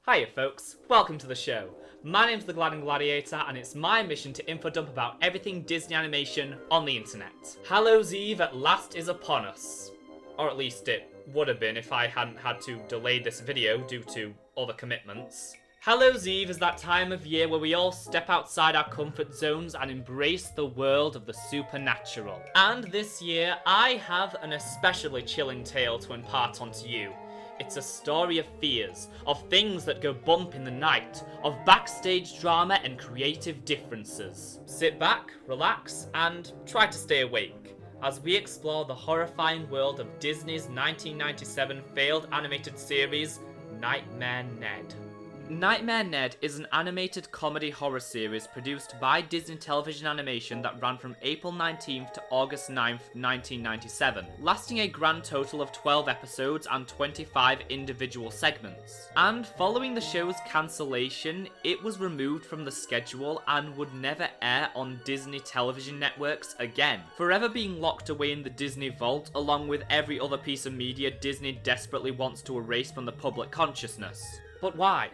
Hiya folks, welcome to the show. My name's the Glad and Gladiator and it's my mission to infodump about everything Disney animation on the internet. Hallows Eve at last is upon us. Or at least it would have been if I hadn't had to delay this video due to other commitments. Hallows Eve is that time of year where we all step outside our comfort zones and embrace the world of the supernatural. And this year, I have an especially chilling tale to impart onto you. It's a story of fears, of things that go bump in the night, of backstage drama and creative differences. Sit back, relax, and try to stay awake as we explore the horrifying world of Disney's 1997 failed animated series, Nightmare Ned. Nightmare Ned is an animated comedy horror series produced by Disney Television Animation that ran from April 19th to August 9th, 1997, lasting a grand total of 12 episodes and 25 individual segments. And following the show's cancellation, it was removed from the schedule and would never air on Disney television networks again, forever being locked away in the Disney vault along with every other piece of media Disney desperately wants to erase from the public consciousness. But why?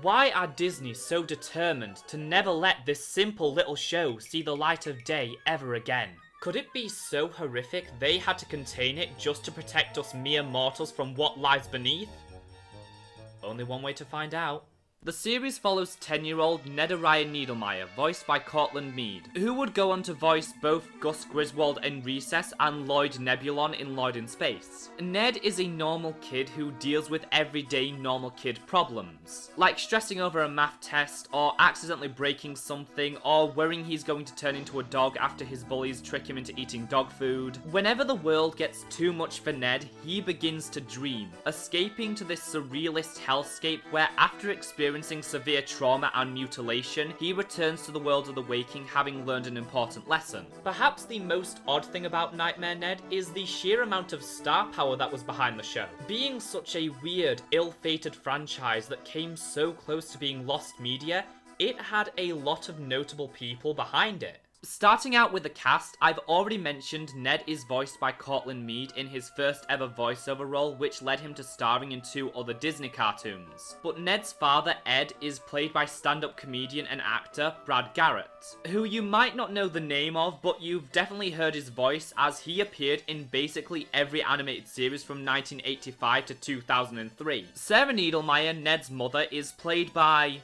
Why are Disney so determined to never let this simple little show see the light of day ever again? Could it be so horrific they had to contain it just to protect us mere mortals from what lies beneath? Only one way to find out. The series follows 10-year-old Ned Orion Needlemeyer, voiced by Cortland Meade, who would go on to voice both Gus Griswold in Recess and Lloyd Nebulon in Lloyd in Space. Ned is a normal kid who deals with everyday normal kid problems, like stressing over a math test, or accidentally breaking something, or worrying he's going to turn into a dog after his bullies trick him into eating dog food. Whenever the world gets too much for Ned, he begins to dream, escaping to this surrealist hellscape where after experiencing severe trauma and mutilation, he returns to the world of the waking having learned an important lesson. Perhaps the most odd thing about Nightmare Ned is the sheer amount of star power that was behind the show. Being such a weird, ill-fated franchise that came so close to being lost media, it had a lot of notable people behind it. Starting out with the cast, I've already mentioned Ned is voiced by Cortland Meade in his first ever voiceover role, which led him to starring in 2 other Disney cartoons. But Ned's father, Ed, is played by stand-up comedian and actor Brad Garrett, who you might not know the name of, but you've definitely heard his voice as he appeared in basically every animated series from 1985 to 2003. Sarah Needlemeyer, Ned's mother, is played by...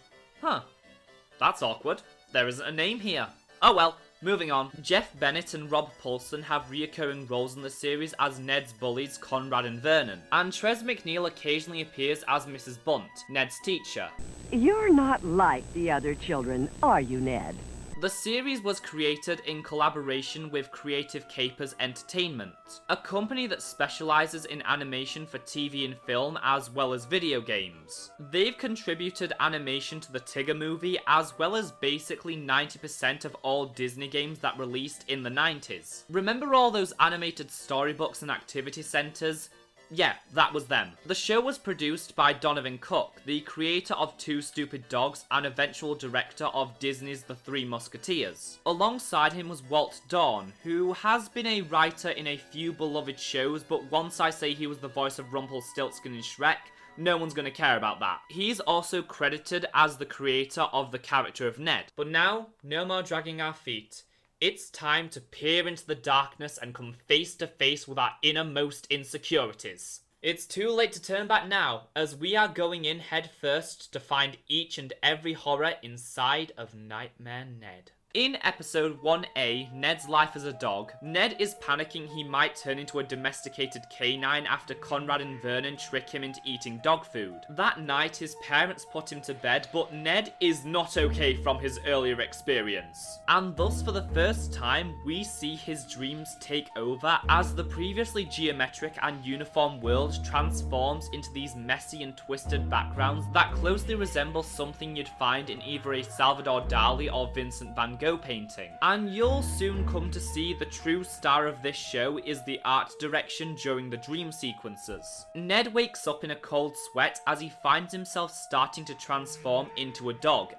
that's awkward. There isn't a name here. Oh well. Moving on, Jeff Bennett and Rob Paulson have reoccurring roles in the series as Ned's bullies Conrad and Vernon, and Trez MacNeille occasionally appears as Mrs. Bunt, Ned's teacher. You're not like the other children, are you, Ned? The series was created in collaboration with Creative Capers Entertainment, a company that specializes in animation for TV and film as well as video games. They've contributed animation to the Tigger movie as well as basically 90% of all Disney games that released in the 90s. Remember all those animated storybooks and activity centers? Yeah, that was them. The show was produced by Donovan Cook, the creator of Two Stupid Dogs and eventual director of Disney's The Three Musketeers. Alongside him was Walt Dawn, who has been a writer in a few beloved shows, but once I say he was the voice of Rumpelstiltskin in Shrek, no one's gonna care about that. He's also credited as the creator of the character of Ned. But now, no more dragging our feet. It's time to peer into the darkness and come face to face with our innermost insecurities. It's too late to turn back now, as we are going in head first to find each and every horror inside of Nightmare Ned. In episode 1A, Ned's Life as a Dog, Ned is panicking he might turn into a domesticated canine after Conrad and Vernon trick him into eating dog food. That night, his parents put him to bed, but Ned is not okay from his earlier experience. And thus, for the first time, we see his dreams take over as the previously geometric and uniform world transforms into these messy and twisted backgrounds that closely resemble something you'd find in either a Salvador Dali or Vincent van Gogh painting. And you'll soon come to see the true star of this show is the art direction during the dream sequences. Ned wakes up in a cold sweat as he finds himself starting to transform into a dog.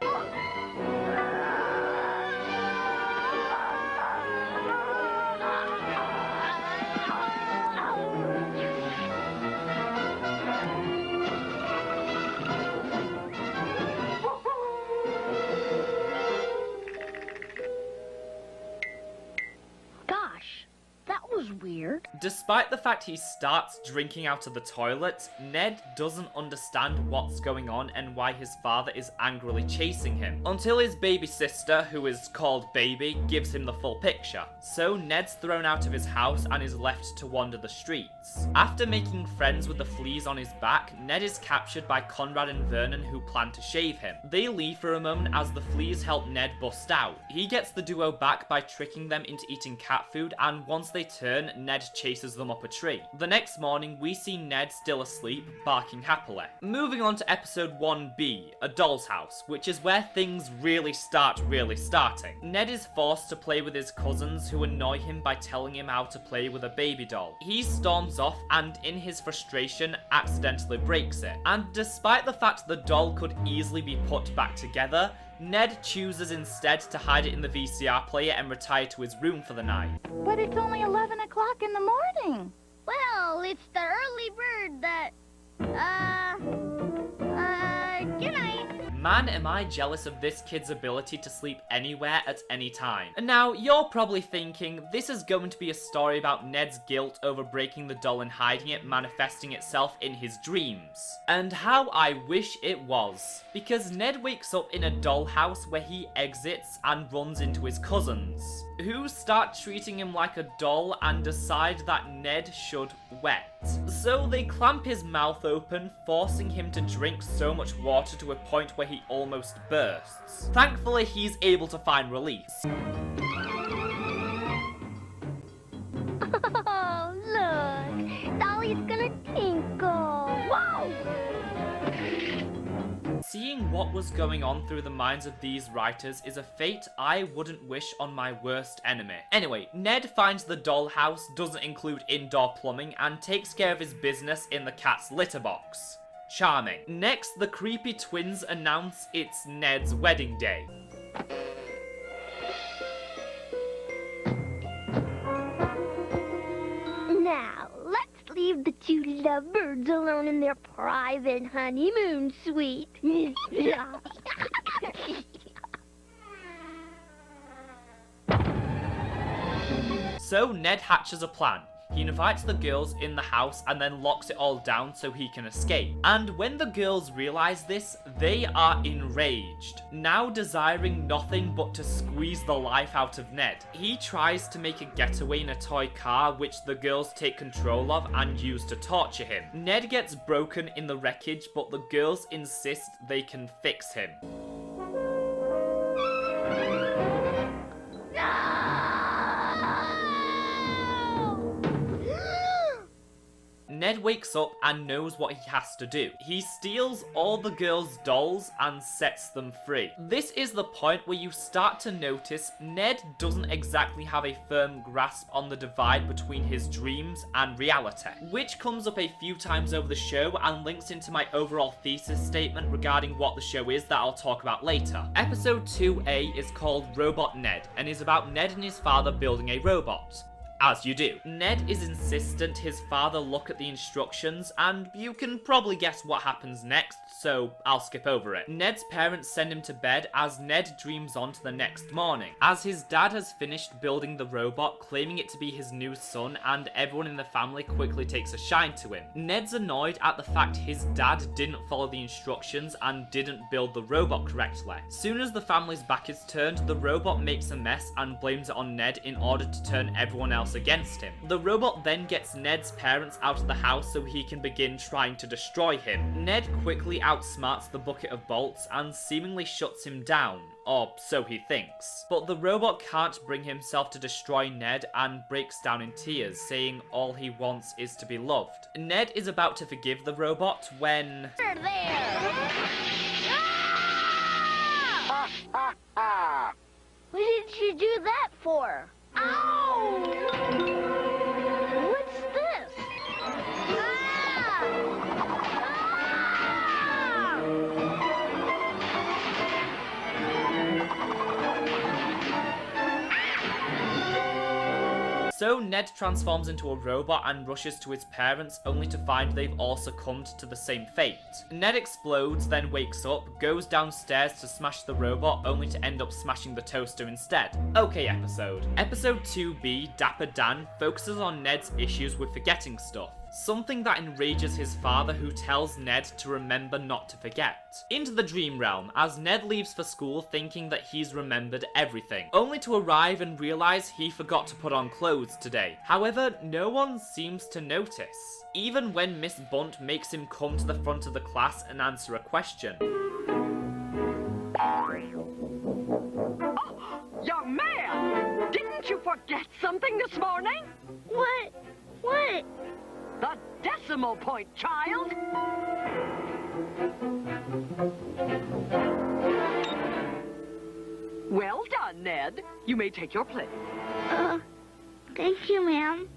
Despite the fact he starts drinking out of the toilet, Ned doesn't understand what's going on and why his father is angrily chasing him, until his baby sister, who is called Baby, gives him the full picture. So Ned's thrown out of his house and is left to wander the streets. After making friends with the fleas on his back, Ned is captured by Conrad and Vernon, who plan to shave him. They leave for a moment as the fleas help Ned bust out. He gets the duo back by tricking them into eating cat food, and once they turn, Ned chases them up a tree. The next morning, we see Ned still asleep, barking happily. Moving on to episode 1B, A Doll's House, which is where things really starting. Ned is forced to play with his cousins, who annoy him by telling him how to play with a baby doll. He storms off and, in his frustration, accidentally breaks it. And despite the fact the doll could easily be put back together, Ned chooses instead to hide it in the VCR player and retire to his room for the night. But it's only 11 o'clock in the morning. Well, it's the early bird that... good night. Man, am I jealous of this kid's ability to sleep anywhere at any time. And now, you're probably thinking, this is going to be a story about Ned's guilt over breaking the doll and hiding it, manifesting itself in his dreams. And how I wish it was. Because Ned wakes up in a dollhouse where he exits and runs into his cousins, who start treating him like a doll and decide that Ned should wet. So they clamp his mouth open, forcing him to drink so much water to a point where he almost bursts. Thankfully, he's able to find release. Oh, look. Dolly's gonna tinkle. Whoa! Seeing what was going on through the minds of these writers is a fate I wouldn't wish on my worst enemy. Anyway, Ned finds the dollhouse doesn't include indoor plumbing and takes care of his business in the cat's litter box. Charming. Next, the creepy twins announce it's Ned's wedding day. Now, let's leave the two lovebirds alone in their private honeymoon suite. So Ned hatches a plan. He invites the girls in the house and then locks it all down so he can escape. And when the girls realize this, they are enraged, now desiring nothing but to squeeze the life out of Ned. He tries to make a getaway in a toy car, which the girls take control of and use to torture him. Ned gets broken in the wreckage, but the girls insist they can fix him. Ned wakes up and knows what he has to do. He steals all the girls' dolls and sets them free. This is the point where you start to notice Ned doesn't exactly have a firm grasp on the divide between his dreams and reality, which comes up a few times over the show and links into my overall thesis statement regarding what the show is that I'll talk about later. Episode 2A is called Robot Ned and is about Ned and his father building a robot. As you do. Ned is insistent his father look at the instructions, and you can probably guess what happens next, so I'll skip over it. Ned's parents send him to bed as Ned dreams on to the next morning, as his dad has finished building the robot, claiming it to be his new son, and everyone in the family quickly takes a shine to him. Ned's annoyed at the fact his dad didn't follow the instructions and didn't build the robot correctly. Soon as the family's back is turned, the robot makes a mess and blames it on Ned in order to turn everyone else against him. The robot then gets Ned's parents out of the house so he can begin trying to destroy him. Ned quickly outsmarts the bucket of bolts and seemingly shuts him down, or so he thinks. But the robot can't bring himself to destroy Ned and breaks down in tears, saying all he wants is to be loved. Ned is about to forgive the robot when... What did you do that for? Ow! What's this? Ah! So Ned transforms into a robot and rushes to his parents, only to find they've all succumbed to the same fate. Ned explodes, then wakes up, goes downstairs to smash the robot, only to end up smashing the toaster instead. Okay, episode. Episode 2B, Dapper Dan, focuses on Ned's issues with forgetting stuff. Something that enrages his father, who tells Ned to remember not to forget. Into the dream realm, as Ned leaves for school thinking that he's remembered everything, only to arrive and realise he forgot to put on clothes today. However, no one seems to notice, even when Miss Bunt makes him come to the front of the class and answer a question. Young man! Didn't you forget something this morning? What? What? The decimal point, child! Well done, Ned. You may take your place. Thank you, ma'am.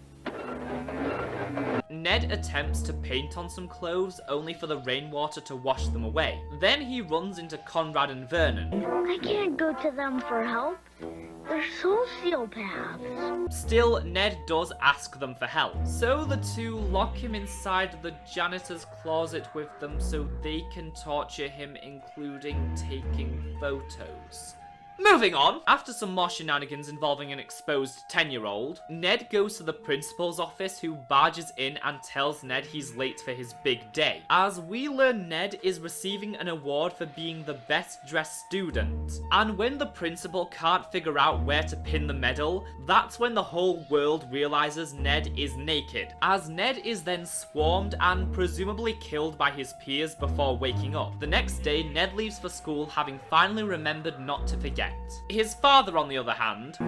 Ned attempts to paint on some clothes, only for the rainwater to wash them away. Then he runs into Conrad and Vernon. I can't go to them for help. They're sociopaths. Still, Ned does ask them for help. So the two lock him inside the janitor's closet with them so they can torture him, including taking photos. Moving on, after some more shenanigans involving an exposed 10-year-old, Ned goes to the principal's office, who barges in and tells Ned he's late for his big day. As we learn, Ned is receiving an award for being the best dressed student. And when the principal can't figure out where to pin the medal, that's when the whole world realizes Ned is naked. As Ned is then swarmed and presumably killed by his peers before waking up. The next day, Ned leaves for school, having finally remembered not to forget. His father, on the other hand,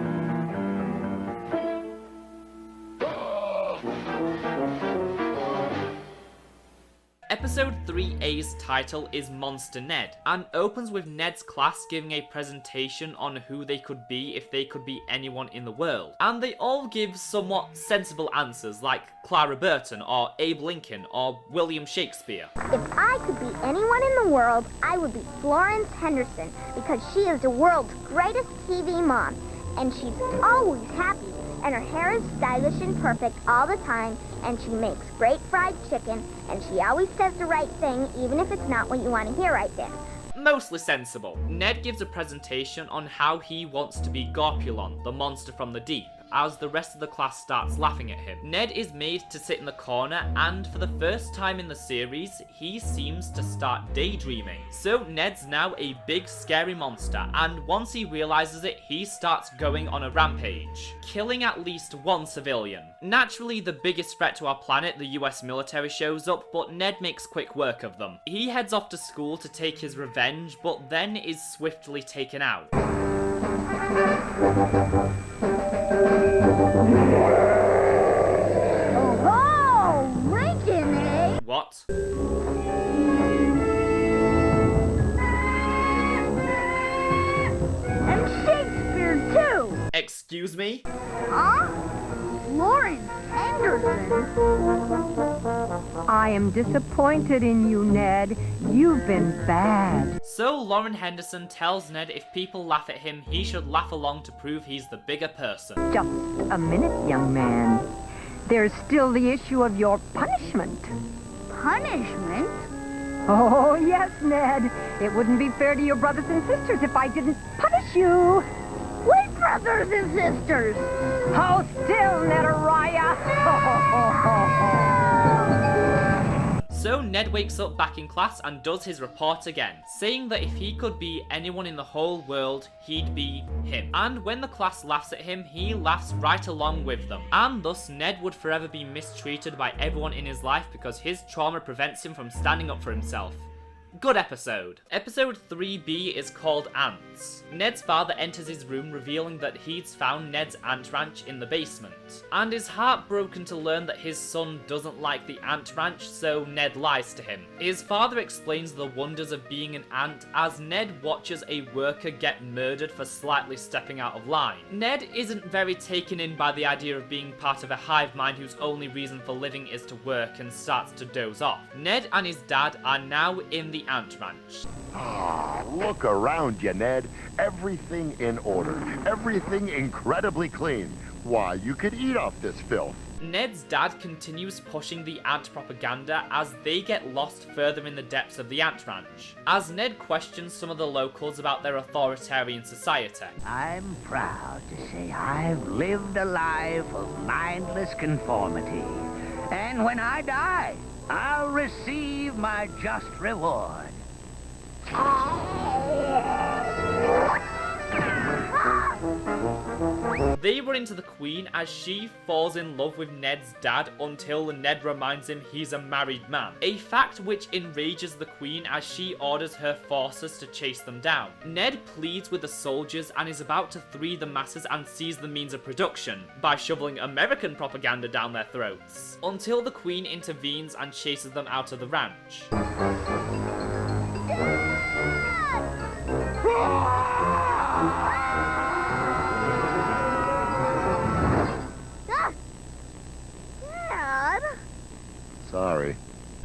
Episode 3A's title is Monster Ned, and opens with Ned's class giving a presentation on who they could be if they could be anyone in the world. And they all give somewhat sensible answers, like Clara Burton, or Abe Lincoln, or William Shakespeare. If I could be anyone in the world, I would be Florence Henderson, because she is the world's greatest TV mom, and she's always happy, and her hair is stylish and perfect all the time, and she makes great fried chicken, and she always says the right thing, even if it's not what you want to hear right there. Mostly sensible. Ned gives a presentation on how he wants to be Gorpulon, the monster from the deep, as the rest of the class starts laughing at him. Ned is made to sit in the corner, and for the first time in the series, he seems to start daydreaming. So Ned's now a big scary monster, and once he realizes it, he starts going on a rampage, killing at least one civilian. Naturally, the biggest threat to our planet, the US military, shows up, but Ned makes quick work of them. He heads off to school to take his revenge, but then is swiftly taken out. Oh, Lincoln, eh? What? And Shakespeare, too. Excuse me? Huh? Florence Henderson. I am disappointed in you, Ned. You've been bad. So Lauren Henderson tells Ned if people laugh at him, he should laugh along to prove he's the bigger person. Just a minute, young man. There's still the issue of your punishment. Punishment? Oh, yes, Ned. It wouldn't be fair to your brothers and sisters if I didn't punish you. What brothers and sisters? Hold still, Nedariah. So Ned wakes up back in class and does his report again, saying that if he could be anyone in the whole world, he'd be him. And when the class laughs at him, he laughs right along with them. And thus, Ned would forever be mistreated by everyone in his life because his trauma prevents him from standing up for himself. Good episode. Episode 3B is called Ants. Ned's father enters his room, revealing that he's found Ned's ant ranch in the basement, and is heartbroken to learn that his son doesn't like the ant ranch, so Ned lies to him. His father explains the wonders of being an ant as Ned watches a worker get murdered for slightly stepping out of line. Ned isn't very taken in by the idea of being part of a hive mind whose only reason for living is to work, and starts to doze off. Ned and his dad are now in the ant ranch. Ah, look around you, Ned. Everything in order. Everything incredibly clean. Why, you could eat off this filth. Ned's dad continues pushing the ant propaganda as they get lost further in the depths of the ant ranch. As Ned questions some of the locals about their authoritarian society. I'm proud to say I've lived a life of mindless conformity. And when I die, I'll receive my just reward. They run into the Queen as she falls in love with Ned's dad until Ned reminds him he's a married man. A fact which enrages the Queen as she orders her forces to chase them down. Ned pleads with the soldiers and is about to free the masses and seize the means of production by shoveling American propaganda down their throats. Until the Queen intervenes and chases them out of the ranch. Sorry.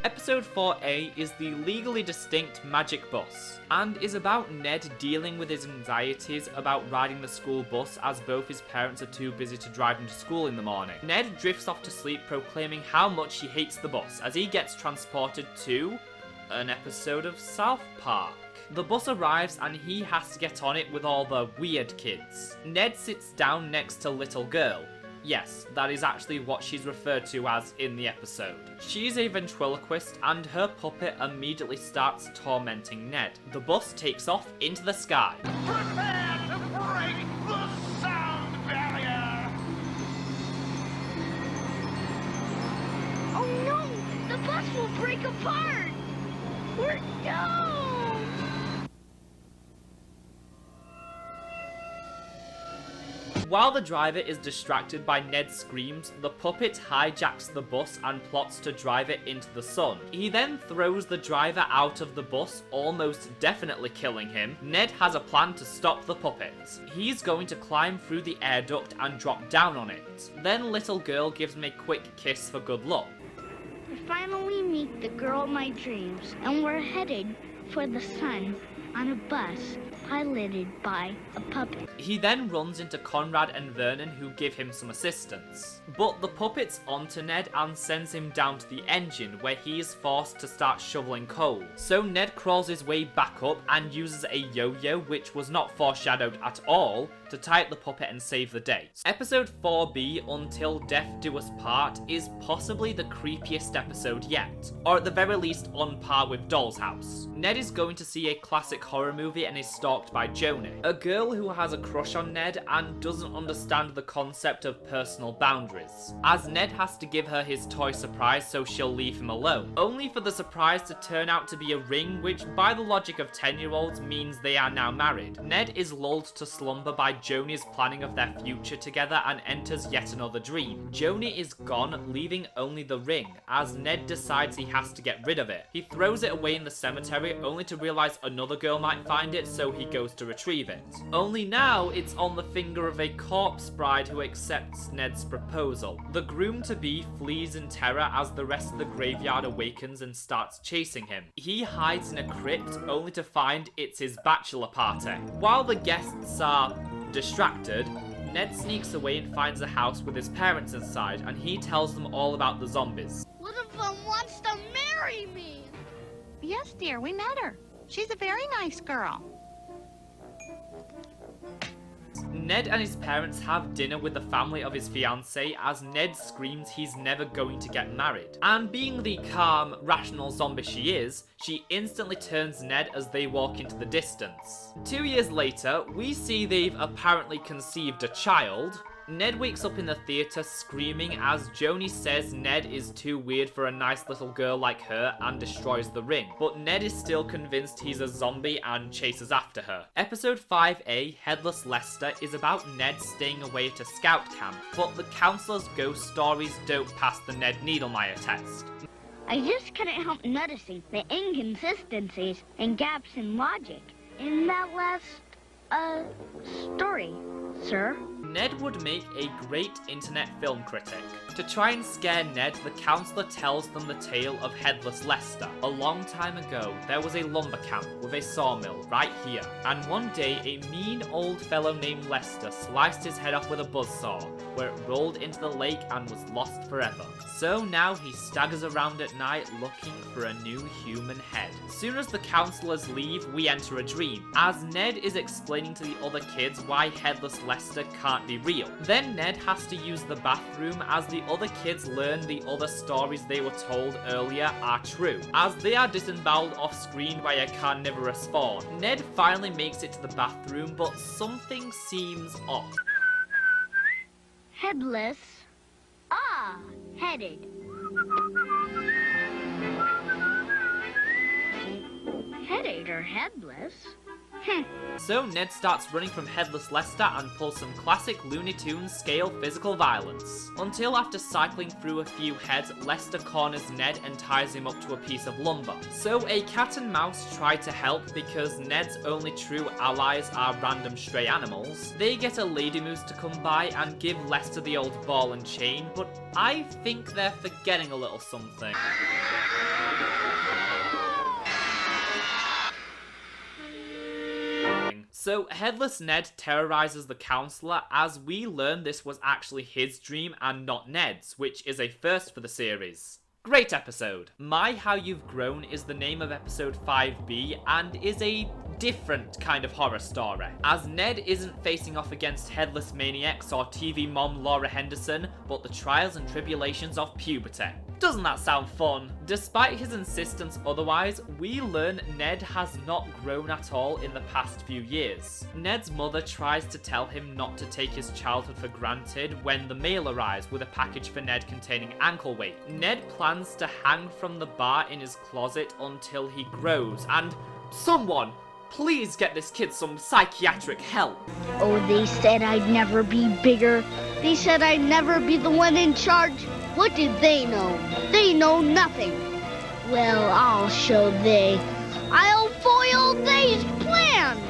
Episode 4A is the legally distinct magic bus, and is about Ned dealing with his anxieties about riding the school bus as both his parents are too busy to drive him to school in the morning. Ned drifts off to sleep proclaiming how much he hates the bus as he gets transported to an episode of South Park. The bus arrives and he has to get on it with all the weird kids. Ned sits down next to Little Girl. Yes, that is actually what she's referred to as in the episode. She's a ventriloquist and her puppet immediately starts tormenting Ned. The bus takes off into the sky. Prepare to break the sound barrier! Oh no! The bus will break apart! We're doomed! While the driver is distracted by Ned's screams, the puppet hijacks the bus and plots to drive it into the sun. He then throws the driver out of the bus, almost definitely killing him. Ned has a plan to stop the puppet. He's going to climb through the air duct and drop down on it. Then Little Girl gives him a quick kiss for good luck. I finally meet the girl of my dreams, and we're headed for the sun on a bus piloted by a puppet. He then runs into Conrad and Vernon, who give him some assistance. But the puppet's onto Ned and sends him down to the engine, where he is forced to start shoveling coal. So Ned crawls his way back up and uses a yo-yo, which was not foreshadowed at all, to tie up the puppet and save the day. Episode 4B, Until Death Do Us Part, is possibly the creepiest episode yet, or at the very least on par with Doll's House. Ned is going to see a classic horror movie and is stalked by Joni, a girl who has a crush on Ned and doesn't understand the concept of personal boundaries, as Ned has to give her his toy surprise so she'll leave him alone, only for the surprise to turn out to be a ring, which by the logic of 10-year-olds means they are now married. Ned is lulled to slumber by Joni's planning of their future together and enters yet another dream. Joni is gone, leaving only the ring, as Ned decides he has to get rid of it. He throws it away in the cemetery only to realize another girl might find it, so he goes to retrieve it. Only now it's on the finger of a corpse bride who accepts Ned's proposal. The groom-to-be flees in terror as the rest of the graveyard awakens and starts chasing him. He hides in a crypt only to find it's his bachelor party. While the guests are distracted, Ned sneaks away and finds a house with his parents inside, and he tells them all about the zombies. One of them wants to marry me! Yes, dear, we met her. She's a very nice girl. Ned and his parents have dinner with the family of his fiancée as Ned screams he's never going to get married. And being the calm, rational zombie she is, she instantly turns Ned as they walk into the distance. 2 years later, we see they've apparently conceived a child. Ned wakes up in the theatre screaming as Joni says Ned is too weird for a nice little girl like her and destroys the ring, but Ned is still convinced he's a zombie and chases after her. Episode 5A, Headless Lester, is about Ned staying away at a scout camp, but the counselor's ghost stories don't pass the Ned Needlemeyer test. I just couldn't help noticing the inconsistencies and gaps in logic in that last, story, sir. Ned would make a great internet film critic. To try and scare Ned, the counselor tells them the tale of Headless Lester. A long time ago, there was a lumber camp with a sawmill right here, and one day a mean old fellow named Lester sliced his head off with a buzzsaw, where it rolled into the lake and was lost forever. So now he staggers around at night looking for a new human head. Soon as the counselors leave, we enter a dream, as Ned is explaining to the other kids why Headless Lester can't be real. Then Ned has to use the bathroom as the other kids learn the other stories they were told earlier are true, as they are disemboweled off screen by a carnivorous fawn. Ned finally makes it to the bathroom, but something seems off. Headless. Ah, headed. Headed or headless? So Ned starts running from Headless Lester and pulls some classic Looney Tunes scale physical violence. Until after cycling through a few heads, Lester corners Ned and ties him up to a piece of lumber. So a cat and mouse try to help because Ned's only true allies are random stray animals. They get a lady moose to come by and give Lester the old ball and chain, but I think they're forgetting a little something. So Headless Ned terrorizes the counselor, as we learn this was actually his dream and not Ned's, which is a first for the series. Great episode. My How You've Grown is the name of episode 5B and is a different kind of horror story, as Ned isn't facing off against headless maniacs or TV mom Laura Henderson, but the trials and tribulations of puberty. Doesn't that sound fun? Despite his insistence otherwise, we learn Ned has not grown at all in the past few years. Ned's mother tries to tell him not to take his childhood for granted when the mail arrives with a package for Ned containing ankle weight. Ned plans to hang from the bar in his closet until he grows, and someone, please get this kid some psychiatric help. Oh, they said I'd never be bigger. They said I'd never be the one in charge. What did they know? They know nothing. Well, I'll show they. I'll foil they's plans.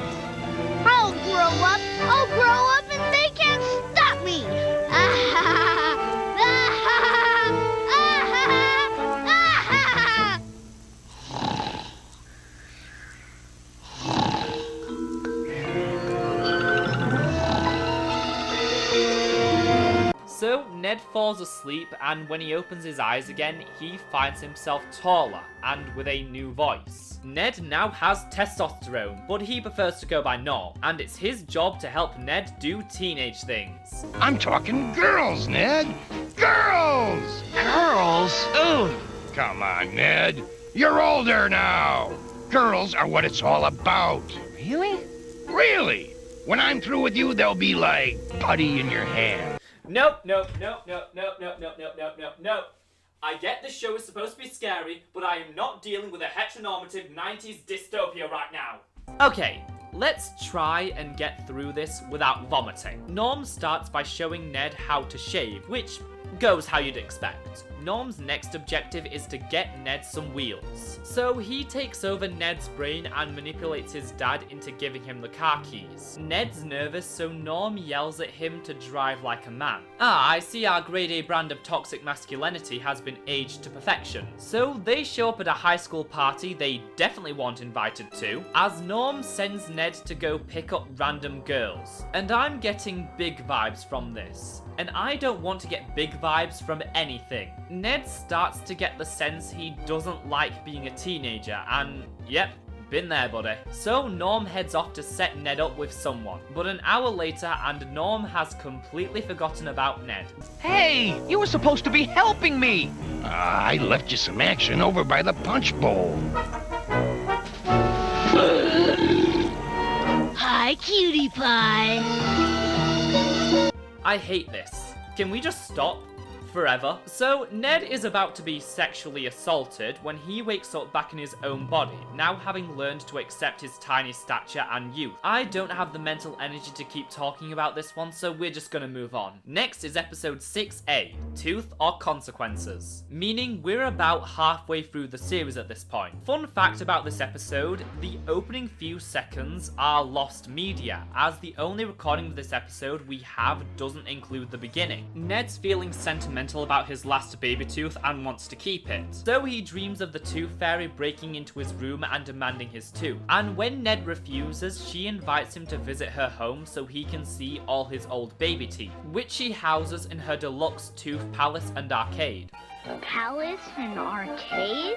I'll grow up and they can't stop me. So Ned falls asleep, and when he opens his eyes again, he finds himself taller and with a new voice. Ned now has testosterone, but he prefers to go by Norm, and it's his job to help Ned do teenage things. I'm talking girls, Ned. Girls! Girls? Ugh. Come on, Ned. You're older now. Girls are what it's all about. Really? Really? When I'm through with you, they'll be like putty in your hand. Nope. I get this show is supposed to be scary, but I am not dealing with a heteronormative 90s dystopia right now. Okay, let's try and get through this without vomiting. Norm starts by showing Ned how to shave, which goes how you'd expect. Norm's next objective is to get Ned some wheels. So he takes over Ned's brain and manipulates his dad into giving him the car keys. Ned's nervous, so Norm yells at him to drive like a man. Ah, I see our grade A brand of toxic masculinity has been aged to perfection. So they show up at a high school party they definitely weren't invited to, as Norm sends Ned to go pick up random girls. And I'm getting big vibes from this. And I don't want to get big vibes from anything. Ned starts to get the sense he doesn't like being a teenager, and yep, been there, buddy. So Norm heads off to set Ned up with someone, but an hour later and Norm has completely forgotten about Ned. Hey, you were supposed to be helping me. I left you some action over by the punch bowl. Hi, cutie pie. I hate this. Can we just stop? forever. So Ned is about to be sexually assaulted when he wakes up back in his own body, now having learned to accept his tiny stature and youth. I don't have the mental energy to keep talking about this one, so we're just gonna move on. Next is episode 6A, Tooth or Consequences, meaning we're about halfway through the series at this point. Fun fact about this episode, the opening few seconds are lost media, as the only recording of this episode we have doesn't include the beginning. Ned's feeling sentimental about his last baby tooth and wants to keep it, so he dreams of the Tooth Fairy breaking into his room and demanding his tooth. And when Ned refuses, she invites him to visit her home so he can see all his old baby teeth, which she houses in her deluxe tooth palace and arcade. Palace and arcade?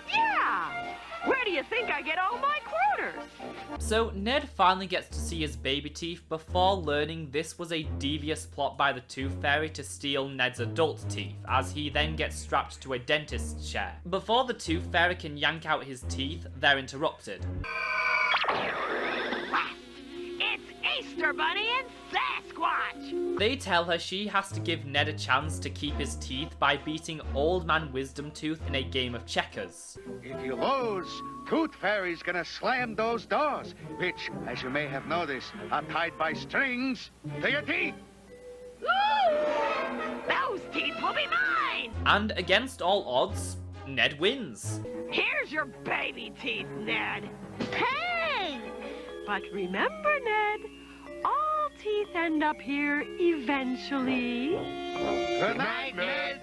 Yeah! Where do you think I get all my quarters? So Ned finally gets to see his baby teeth before learning this was a devious plot by the Tooth Fairy to steal Ned's adult teeth, as he then gets strapped to a dentist's chair. Before the Tooth Fairy can yank out his teeth, they're interrupted. It's Easter Bunny and Sasquatch! They tell her she has to give Ned a chance to keep his teeth by beating Old Man Wisdom Tooth in a game of checkers. If you lose, Tooth Fairy's gonna slam those doors, which, as you may have noticed, are tied by strings to your teeth. Those teeth will be mine! And against all odds, Ned wins. Here's your baby teeth, Ned. Hey! But remember, Ned, all teeth end up here eventually. Good night, Ned.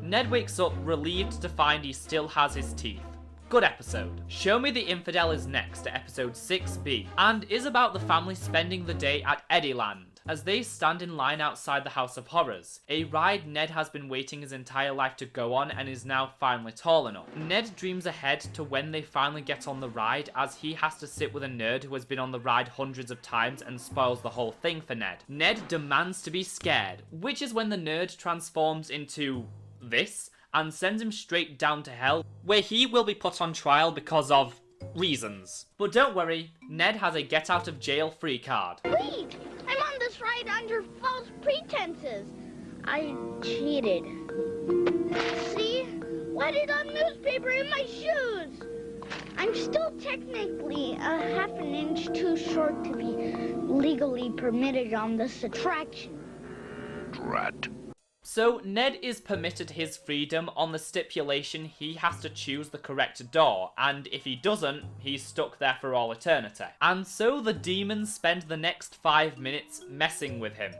Ned wakes up relieved to find he still has his teeth. Good episode. Show Me the Infidel is next at episode 6B, and is about the family spending the day at Eddieland as they stand in line outside the House of Horrors, a ride Ned has been waiting his entire life to go on and is now finally tall enough. Ned dreams ahead to when they finally get on the ride, as he has to sit with a nerd who has been on the ride hundreds of times and spoils the whole thing for Ned. Ned demands to be scared, which is when the nerd transforms into this and sends him straight down to hell, where he will be put on trial because of reasons. But don't worry, Ned has a get out of jail free card. Wait! I'm on this ride under false pretenses. I cheated. See? Why did I have newspaper in my shoes? I'm still technically a half an inch too short to be legally permitted on this attraction. Drat. So Ned is permitted his freedom on the stipulation he has to choose the correct door, and if he doesn't, he's stuck there for all eternity. And so the demons spend the next 5 minutes messing with him.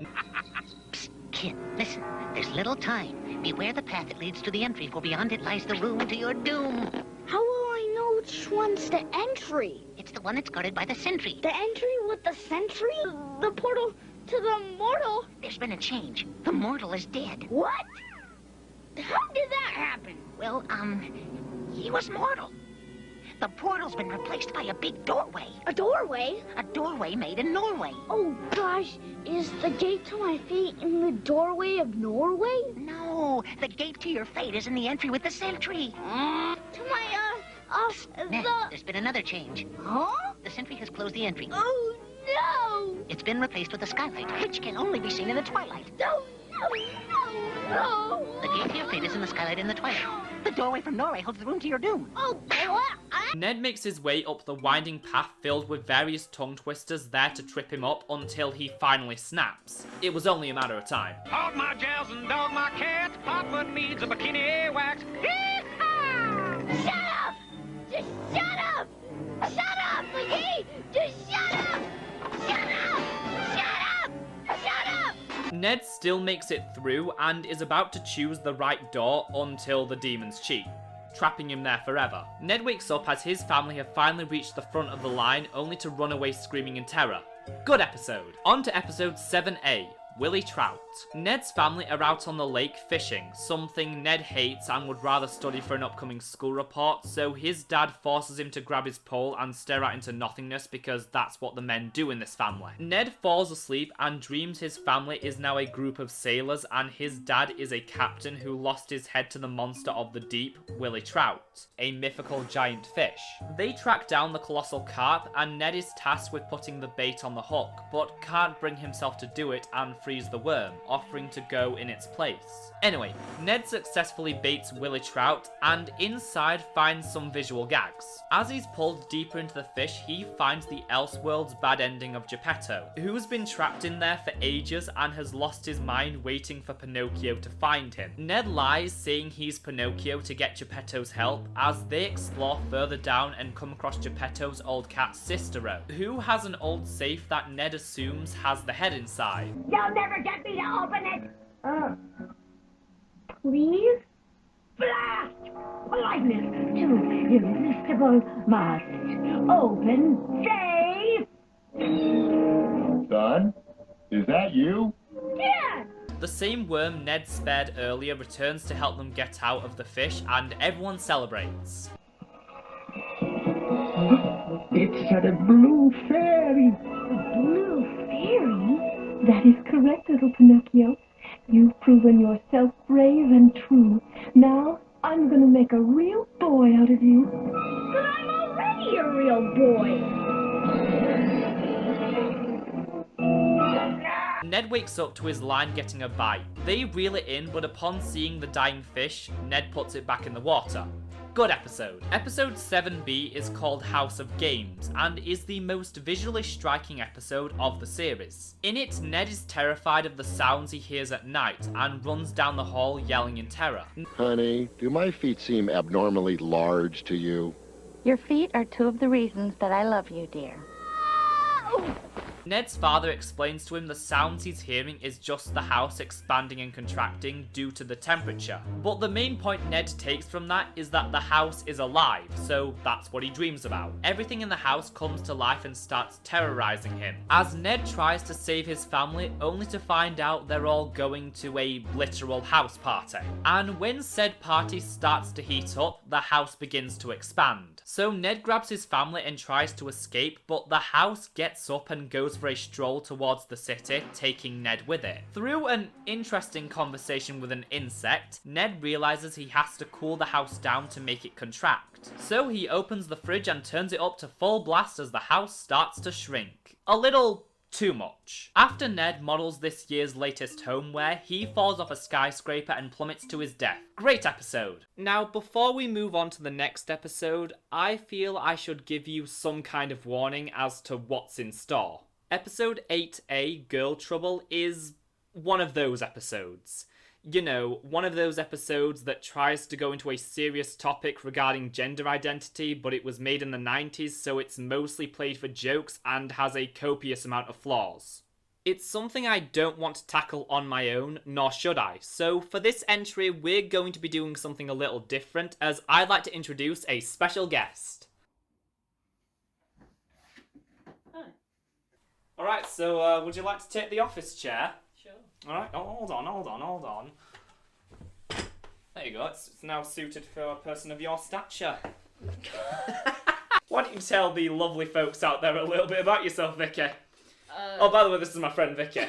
Psst, kid, listen. There's little time. Beware the path that leads to the entry, for beyond it lies the room to your doom. How will I know which one's the entry? It's the one that's guarded by the sentry. The entry with the sentry? The portal to the mortal? There's been a change. The mortal is dead. What? How did that happen? Well, he was mortal. The portal's been replaced by a big doorway. A doorway? A doorway made in Norway. Oh gosh, is the gate to my fate in the doorway of Norway? No, the gate to your fate is in the entry with the sentry. To my, Ned, there's been another change. Huh? The sentry has closed the entry. Oh no! It's been replaced with a skylight, which can only be seen in the twilight. No, no, no, The no! gate to your fate is in the skylight in the twilight. The doorway from Norway holds the room to your doom. Oh, Ned makes his way up the winding path filled with various tongue twisters there to trip him up until he finally snaps. It was only a matter of time. Hold my gels and dog my cats. Hotwood needs a bikini wax. Shut up! Just shut up! Shut up, McGee! Just shut up! Shut up! Shut up! Shut up! Ned still makes it through and is about to choose the right door until the demons cheat, trapping him there forever. Ned wakes up as his family have finally reached the front of the line, only to run away screaming in terror. Good episode. On to episode 7A, Willie Trout. Ned's family are out on the lake fishing, something Ned hates and would rather study for an upcoming school report, so his dad forces him to grab his pole and stare out into nothingness because that's what the men do in this family. Ned falls asleep and dreams his family is now a group of sailors and his dad is a captain who lost his head to the monster of the deep, Willie Trout, a mythical giant fish. They track down the colossal carp and Ned is tasked with putting the bait on the hook, but can't bring himself to do it and frees the worm, offering to go in its place. Anyway, Ned successfully baits Willy Trout and inside finds some visual gags. As he's pulled deeper into the fish, he finds the Elseworld's bad ending of Geppetto, who's been trapped in there for ages and has lost his mind waiting for Pinocchio to find him. Ned lies saying he's Pinocchio to get Geppetto's help as they explore further down and come across Geppetto's old cat Cicero, who has an old safe that Ned assumes has the head inside. You'll never get me to open it! Please? Blast! Politeness to irresistible must. Open safe! Son, is that you? Dad! The same worm Ned spared earlier returns to help them get out of the fish, and everyone celebrates. It's a blue fairy. A blue fairy? That is correct, little Pinocchio. You've proven yourself brave and true. Now, I'm gonna make a real boy out of you. But I'm already a real boy. Ned wakes up to his line getting a bite. They reel it in, but upon seeing the dying fish, Ned puts it back in the water. Good episode. Episode 7B is called House of Games and is the most visually striking episode of the series. In it, Ned is terrified of the sounds he hears at night and runs down the hall yelling in terror. Honey, do my feet seem abnormally large to you? Your feet are two of the reasons that I love you, dear. Ned's father explains to him the sounds he's hearing is just the house expanding and contracting due to the temperature. But the main point Ned takes from that is that the house is alive, so that's what he dreams about. Everything in the house comes to life and starts terrorizing him, as Ned tries to save his family only to find out they're all going to a literal house party. And when said party starts to heat up, the house begins to expand. So Ned grabs his family and tries to escape, but the house gets up and goes for a stroll towards the city, taking Ned with it. Through an interesting conversation with an insect, Ned realizes he has to cool the house down to make it contract. So he opens the fridge and turns it up to full blast as the house starts to shrink. A little too much. After Ned models this year's latest homeware, he falls off a skyscraper and plummets to his death. Great episode. Now, before we move on to the next episode, I feel I should give you some kind of warning as to what's in store. Episode 8A, Girl Trouble, is one of those episodes. You know, one of those episodes that tries to go into a serious topic regarding gender identity, but it was made in the 90s, so it's mostly played for jokes and has a copious amount of flaws. It's something I don't want to tackle on my own, nor should I. So for this entry, we're going to be doing something a little different, as I'd like to introduce a special guest. Hi. Alright, so would you like to take the office chair? Alright, hold on. There you go, it's now suited for a person of your stature. Why don't you tell the lovely folks out there a little bit about yourself, Vicky? Oh, by the way, this is my friend Vicky.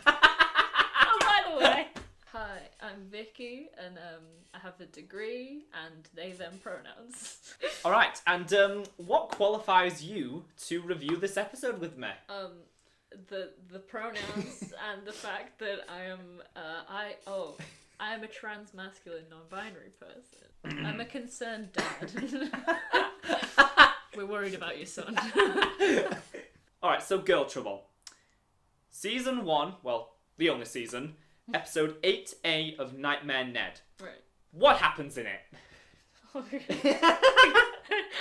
Oh, by the way. Hi, I'm Vicky, and I have a degree and they, them pronouns. Alright, and what qualifies you to review this episode with me? The pronouns and the fact that I am a trans-masculine, non-binary person. I'm a concerned dad. We're worried about your son. Alright, so Girl Trouble. Season 1, well, the only season, episode 8A of Nightmare Ned. Right. What happens in it?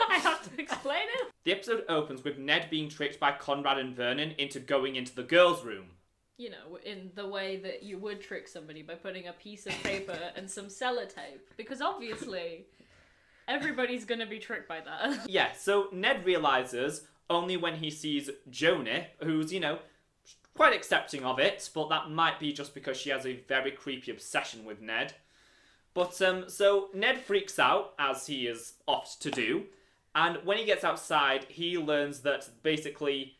I have to explain it. The episode opens with Ned being tricked by Conrad and Vernon into going into the girls' room. You know, in the way that you would trick somebody by putting a piece of paper and some sellotape. Because obviously, everybody's gonna be tricked by that. Yeah, so Ned realises only when he sees Joni, who's, you know, quite accepting of it, but that might be just because she has a very creepy obsession with Ned. But, so Ned freaks out, as he is oft to do, and when he gets outside, he learns that basically,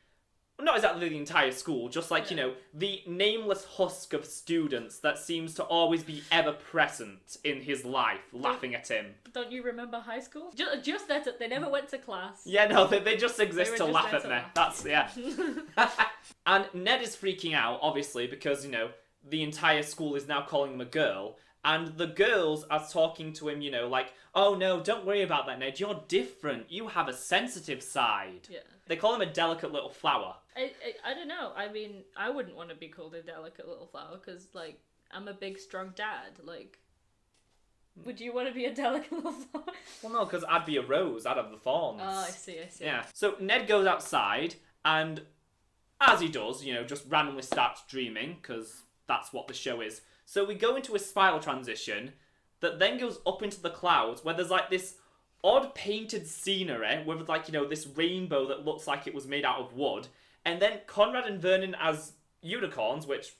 not exactly the entire school, just like, you know, the nameless husk of students that seems to always be ever present in his life, laughing at him. Don't you remember high school? Just that they never went to class. Yeah, no, they just exist to just laugh at me. That's, yeah. And Ned is freaking out, obviously, because, you know, the entire school is now calling him a girl. And the girls are talking to him, you know, like, oh no, don't worry about that, Ned. You're different. You have a sensitive side. Yeah. They call him a delicate little flower. I don't know. I mean, I wouldn't want to be called a delicate little flower because, like, I'm a big, strong dad. Like, would you want to be a delicate little flower? Well, no, because I'd be a rose out of the thorns. Oh, I see. Yeah. So Ned goes outside, and as he does, you know, just randomly starts dreaming, because that's what the show is. So we go into a spiral transition that then goes up into the clouds, where there's, like, this odd painted scenery with, like, you know, this rainbow that looks like it was made out of wood. And then Conrad and Vernon as unicorns, which,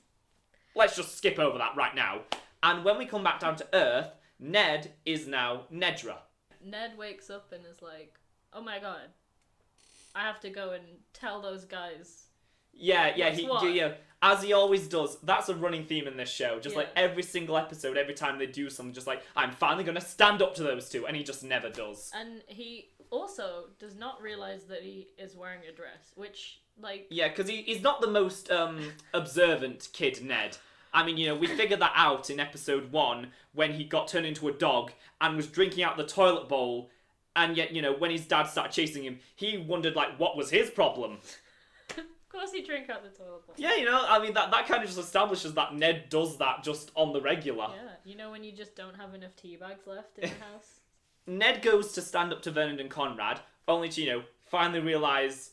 let's just skip over that right now. And when we come back down to Earth, Ned is now Nedra. Ned wakes up and is like, oh my god, I have to go and tell those guys. Yeah, What? as he always does. That's a running theme in this show. Just Yeah. like every single episode, every time they do something, just like, I'm finally going to stand up to those two. And he just never does. And he also does not realize that he is wearing a dress, which, like... Yeah, because he's not the most observant kid, Ned. I mean, you know, we figured that out in episode 1 when he got turned into a dog and was drinking out the toilet bowl. And yet, you know, when his dad started chasing him, he wondered, like, what was his problem? Of course he drank out the toilet bowl. Yeah, you know, I mean, that kind of just establishes that Ned does that just on the regular. Yeah, you know when you just don't have enough tea bags left in the house? Ned goes to stand up to Vernon and Conrad, only to, you know, finally realise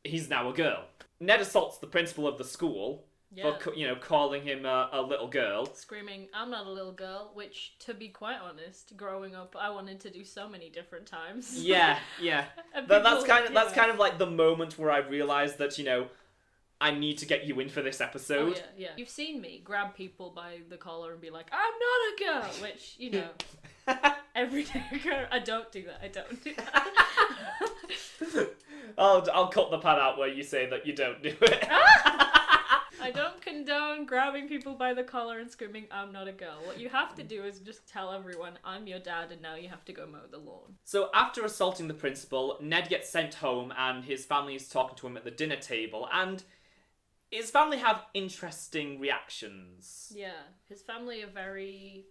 he's now a girl. Ned assaults the principal of the school for, you know, calling him a little girl. Screaming, I'm not a little girl, which, to be quite honest, growing up, I wanted to do so many different times. Yeah. That's kind of like the moment where I realised that, you know, I need to get you in for this episode. Oh, yeah. You've seen me grab people by the collar and be like, I'm not a girl, which, you know, every day I don't do that. I'll cut the part out where you say that you don't do it. I don't condone grabbing people by the collar and screaming, I'm not a girl. What you have to do is just tell everyone, I'm your dad and now you have to go mow the lawn. So after assaulting the principal, Ned gets sent home and his family is talking to him at the dinner table, and his family have interesting reactions. Yeah, his family are very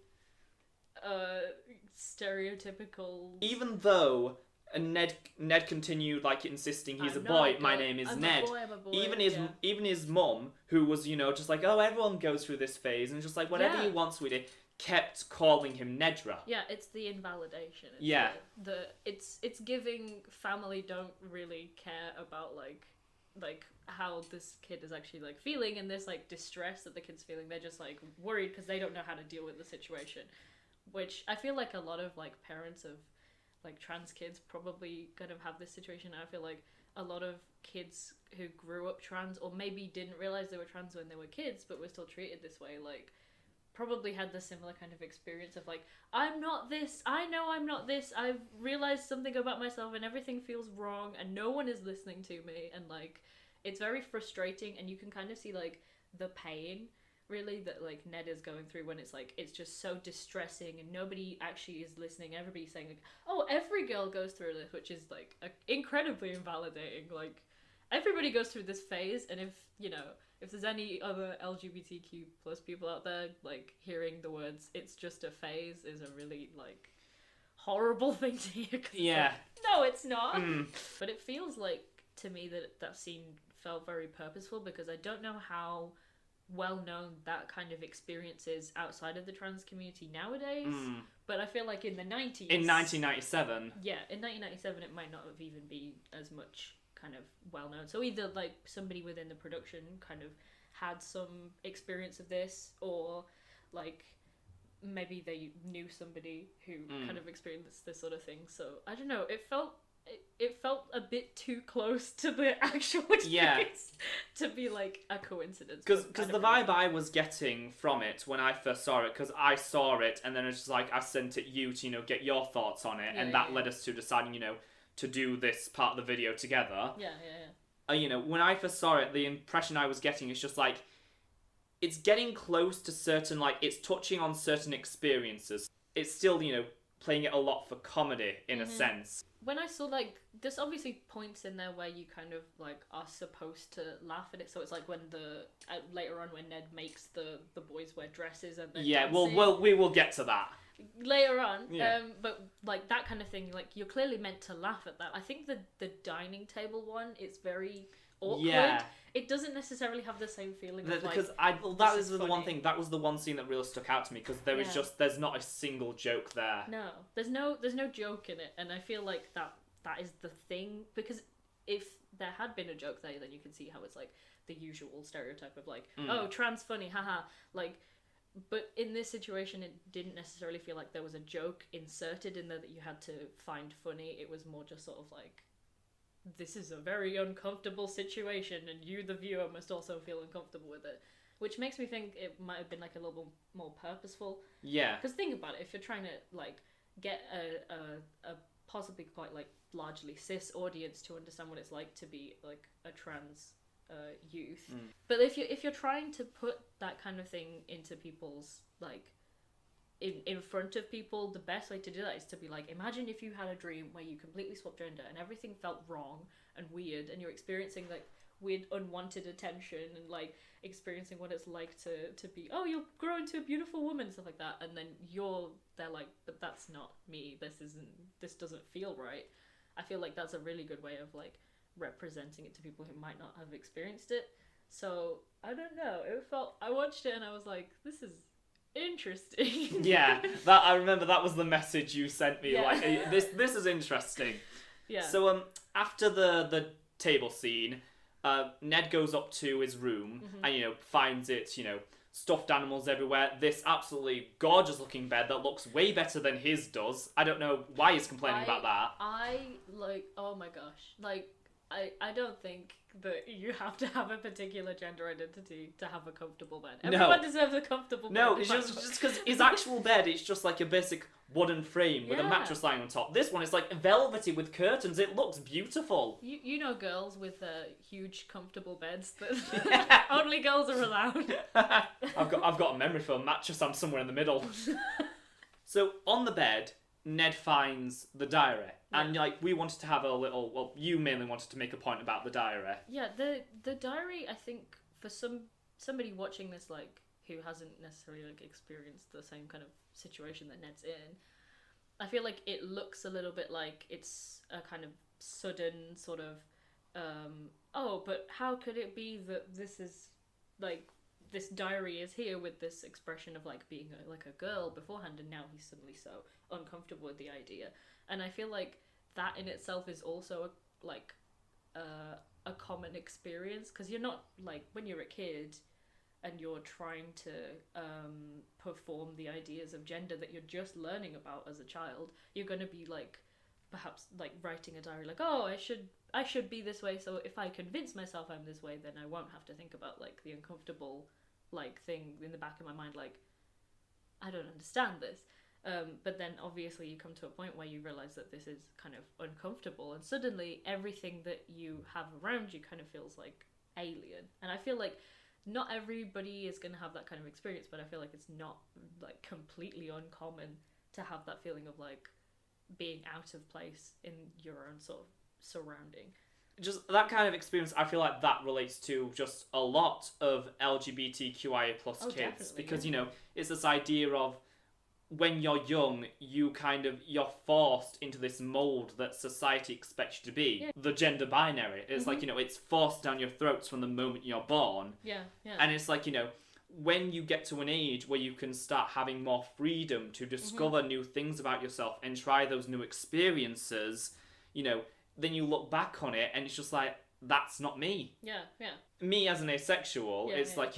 stereotypical. Even though Ned continued, like, insisting he's a boy. My name is Ned. I'm a boy. Even his mum, who was, you know, just like, oh, everyone goes through this phase, and just like, whatever you want, sweetie, kept calling him Nedra. Yeah, it's the invalidation. It's it's giving family don't really care about like how this kid is actually like feeling and this like distress that the kid's feeling. They're just like worried because they don't know how to deal with the situation, which I feel like a lot of like parents of like trans kids probably kind of have this situation. I feel like a lot of kids who grew up trans or maybe didn't realize they were trans when they were kids but were still treated this way, like probably had the similar kind of experience of like, I'm not this, I know I'm not this, I've realized something about myself and everything feels wrong and no one is listening to me, and like it's very frustrating, and you can kind of see like the pain really that like Ned is going through when it's like it's just so distressing and nobody actually is listening. Everybody's saying like, oh, every girl goes through this, which is like incredibly invalidating. Like everybody goes through this phase, and if there's any other LGBTQ plus people out there, like hearing the words "it's just a phase" is a really like horrible thing to hear. Yeah. No, it's not. But it feels like to me that scene felt very purposeful, because I don't know how well known that kind of experience is outside of the trans community nowadays, but I feel like in the 90s, in 1997, in 1997 it might not have even been as much kind of well known. So either like somebody within the production kind of had some experience of this, or like maybe they knew somebody who kind of experienced this sort of thing. So I don't know, it felt a bit too close to the actual experience to be like a coincidence. Because the vibe I was getting from it when I first saw it, because I saw it and then it's just like I sent it you to, you know, get your thoughts on it, and that led us to deciding, you know, to do this part of the video together. You know, when I first saw it, the impression I was getting is just like, it's getting close to certain, like, it's touching on certain experiences. It's still, you know, playing it a lot for comedy in a sense. When I saw, like, there's obviously points in there where you kind of, like, are supposed to laugh at it. So it's like when later on when Ned makes the boys wear dresses and yeah, we will get to that later on. Yeah. But like that kind of thing, like you're clearly meant to laugh at that. I think the dining table one is very awkward. Yeah. It doesn't necessarily have the same feeling of, like, because that is the funny. one thing. That was the one scene that really stuck out to me, because there's not a single joke there. No, there's no joke in it, and I feel like that is the thing, because if there had been a joke there, then you can see how it's like the usual stereotype of like, oh, trans funny, haha, like. But in this situation, it didn't necessarily feel like there was a joke inserted in there that you had to find funny. It was more just sort of like, this is a very uncomfortable situation, and you, the viewer, must also feel uncomfortable with it. Which makes me think it might have been like a little more purposeful. Yeah. Because think about it, if you're trying to like get a possibly quite like largely cis audience to understand what it's like to be like a trans youth, but if you're trying to put that kind of thing into people's like in front of people, the best way to do that is to be like, imagine if you had a dream where you completely swapped gender and everything felt wrong and weird, and you're experiencing like weird unwanted attention and like experiencing what it's like to be, oh, you'll grow into a beautiful woman, stuff like that, and then they're like, but that's not me, this doesn't feel right. I feel like that's a really good way of like representing it to people who might not have experienced it. So I don't know, I watched it and I was like, this is interesting. Yeah, that I remember that was the message you sent me. Yeah. Like, this is interesting. Yeah. So after the table scene, Ned goes up to his room and finds it stuffed animals everywhere. This absolutely gorgeous looking bed that looks way better than his does. I don't know why he's complaining about that. I like, oh my gosh, like I don't think that you have to have a particular gender identity to have a comfortable bed. Everyone deserves a comfortable bed. No, it's just because his actual bed, it's just like a basic wooden frame with a mattress lying on top. This one is like velvety with curtains. It looks beautiful. You know girls with huge comfortable beds that only girls are allowed. I've got a memory for a mattress. I'm somewhere in the middle. So on the bed, Ned finds the diary. And like we wanted to have a little, well, you mainly wanted to make a point about the diary. Yeah, the diary, I think for somebody watching this, like who hasn't necessarily like experienced the same kind of situation that Ned's in, I feel like it looks a little bit like it's a kind of sudden sort of oh, but how could it be that this is like, this diary is here with this expression of like being like a girl beforehand, and now he's suddenly so uncomfortable with the idea. And I feel like that in itself is also a common experience, because you're not like, when you're a kid and you're trying to perform the ideas of gender that you're just learning about as a child, you're going to be like perhaps like writing a diary like, oh, I should be this way, so if I convince myself I'm this way, then I won't have to think about like the uncomfortable like thing in the back of my mind, like I don't understand this. But then obviously you come to a point where you realize that this is kind of uncomfortable, and suddenly everything that you have around you kind of feels like alien. And I feel like not everybody is going to have that kind of experience, but I feel like it's not like completely uncommon to have that feeling of like being out of place in your own sort of surrounding. Just that kind of experience, I feel like that relates to just a lot of LGBTQIA plus kids, because it's this idea of when you're young, you're forced into this mold that society expects you to be. Yeah. The gender binary. It's like, it's forced down your throats from the moment you're born. Yeah. And it's like, when you get to an age where you can start having more freedom to discover new things about yourself and try those new experiences, then you look back on it and it's just like, that's not me. Yeah. Me as an asexual, like,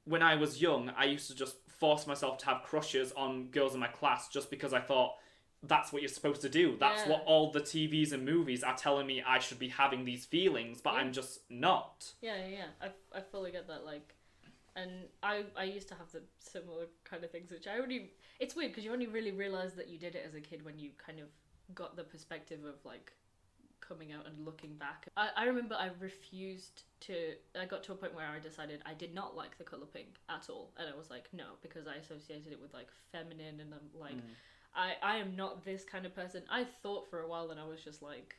when I was young, I used to just force myself to have crushes on girls in my class just because I thought that's what you're supposed to do. That's what all the TVs and movies are telling me I should be having these feelings, but I'm just not. Yeah. I fully get that, like, and I used to have the similar kind of things, which it's weird because you only really realise that you did it as a kid when you kind of got the perspective of like coming out and looking back. I remember I got to a point where I decided I did not like the colour pink at all, and I was like, no, because I associated it with like feminine, and I'm like, I am not this kind of person. I thought for a while that I was just like,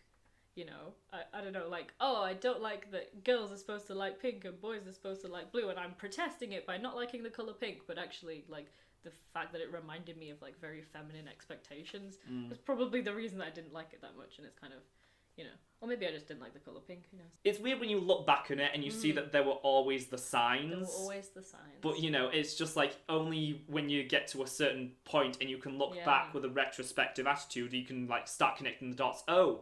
you know, I don't know, like, oh, I don't like that girls are supposed to like pink and boys are supposed to like blue, and I'm protesting it by not liking the colour pink, but actually, like, the fact that it reminded me of, like, very feminine expectations was probably the reason that I didn't like it that much, and it's kind of, you know, or maybe I just didn't like the colour pink, who knows. It's weird when you look back on it and you see that there were always the signs. There were always the signs. But, you know, it's just like only when you get to a certain point and you can look back with a retrospective attitude, you can, like, start connecting the dots. Oh,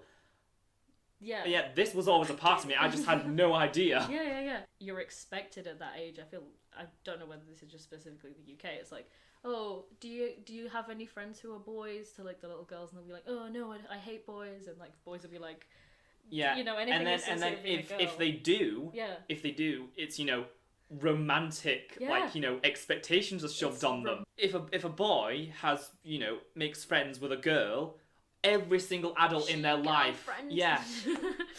yeah, this was always a part of me. I just had no idea. Yeah. You're expected at that age. I don't know whether this is just specifically the UK. It's like, oh, do you have any friends who are boys? To, like, the little girls, and they'll be like, oh no, I hate boys, and, like, boys will be like, yeah, you know, anything. And then if they do, it's, you know, romantic, like, you know, expectations are shoved on them. If a boy has, you know, makes friends with a girl, every single adult in their life,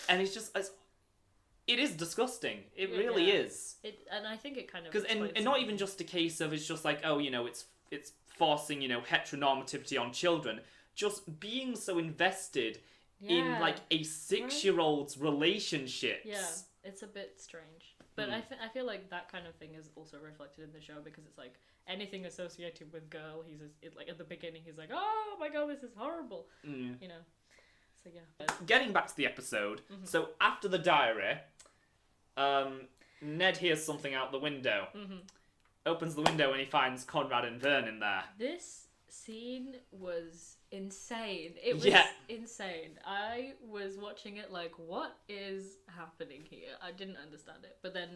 and it's just, it is disgusting. It really is. And I think it kind of because and not even just a case of it's just like, oh, you know, it's forcing, you know, heteronormativity on children. Just being so invested in, like, a 6-year-old's relationships. Yeah, it's a bit strange. But I feel like that kind of thing is also reflected in the show, because it's like anything associated with girl, like at the beginning he's like, oh my god, this is horrible. You know. So yeah. Getting back to the episode, so after the diary, Ned hears something out the window. Opens the window and he finds Conrad and Vern in there. This scene was insane. It was insane. I was watching it like, what is happening here? I didn't understand it. But then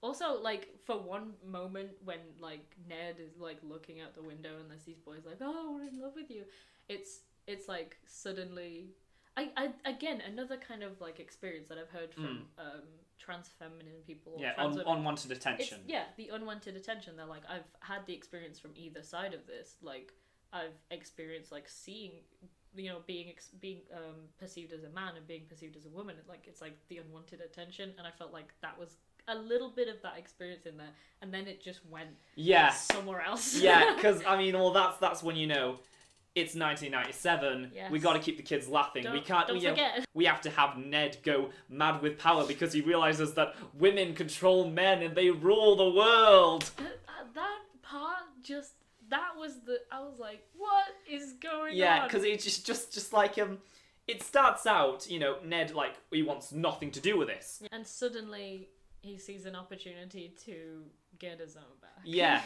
also, like, for one moment when, like, Ned is, like, looking out the window and there's these boys like, oh, we're in love with you. It's like suddenly... again, another kind of, like, experience that I've heard from trans feminine people. Or trans women. Unwanted attention. The unwanted attention. They're like, I've had the experience from either side of this. Like, I've experienced, like, seeing, you know, being perceived as a man and being perceived as a woman. Like, it's like the unwanted attention, and I felt like that was a little bit of that experience in there, and then it just went somewhere else. Because I mean, well, that's when, you know, it's 1997. Yes. We got to keep the kids laughing. Don't We forget. We have to have Ned go mad with power because he realizes that women control men and they rule the world. That part just. That was I was like, what is going on? Yeah, because it's just like, it starts out, you know, Ned, like, he wants nothing to do with this. And suddenly he sees an opportunity to get his own back. Yeah.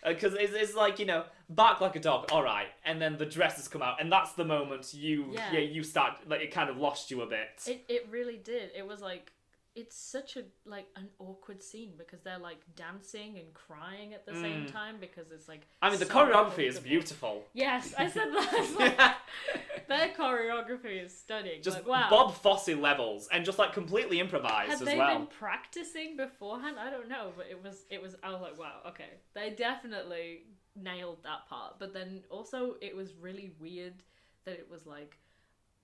Because it's like, you know, bark like a dog, alright, and then the dresses come out, and that's the moment you start, like, it kind of lost you a bit. It really did. It was like, it's such an awkward scene because they're, like, dancing and crying at the same time because it's like... I mean, the choreography is beautiful. Yes, I said that. Their choreography is stunning. Just like, wow. Bob Fosse levels, and just, like, completely improvised as well. Had they been practicing beforehand? I don't know, but it was. I was like, wow, okay. They definitely nailed that part. But then also, it was really weird that it was like...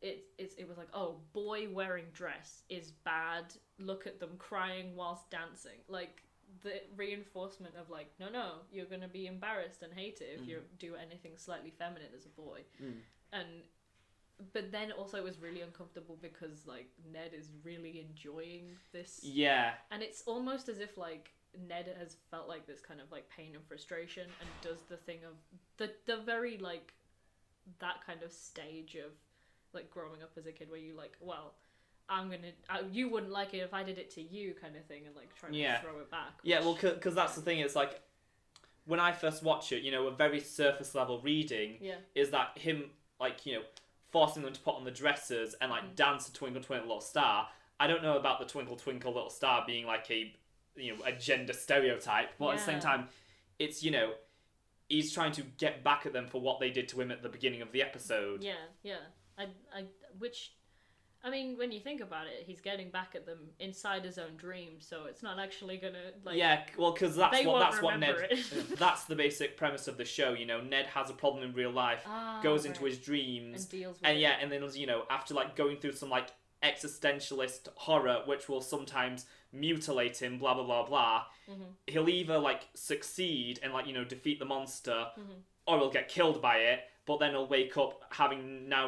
It was like, oh, boy wearing dress is bad. Look at them crying whilst dancing. Like, the reinforcement of, like, no, you're gonna be embarrassed and hate it if you do anything slightly feminine as a boy. But then also it was really uncomfortable because, like, Ned is really enjoying this. Yeah. And it's almost as if, like, Ned has felt like this kind of, like, pain and frustration and does the thing of the very, like, that kind of stage of, like, growing up as a kid where you, like, well, you wouldn't like it if I did it to you kind of thing, and, like, trying to throw it back. Yeah, well, because that's the thing, it's like, when I first watch it, you know, a very surface level reading is that him, like, you know, forcing them to put on the dresses and, like, dance to Twinkle Twinkle Little Star. I don't know about the Twinkle Twinkle Little Star being, like, a gender stereotype, but at the same time, it's, you know, he's trying to get back at them for what they did to him at the beginning of the episode. Yeah. Which, I mean, when you think about it, he's getting back at them inside his own dream, so it's not actually gonna, like... Yeah, well, because that's what Ned... That's the basic premise of the show, you know, Ned has a problem in real life, goes into his dreams... And deals with it. Yeah, and then, you know, after, like, going through some, like, existentialist horror, which will sometimes mutilate him, blah, blah, blah, blah, he'll either, like, succeed and, like, you know, defeat the monster, or he'll get killed by it, but then he'll wake up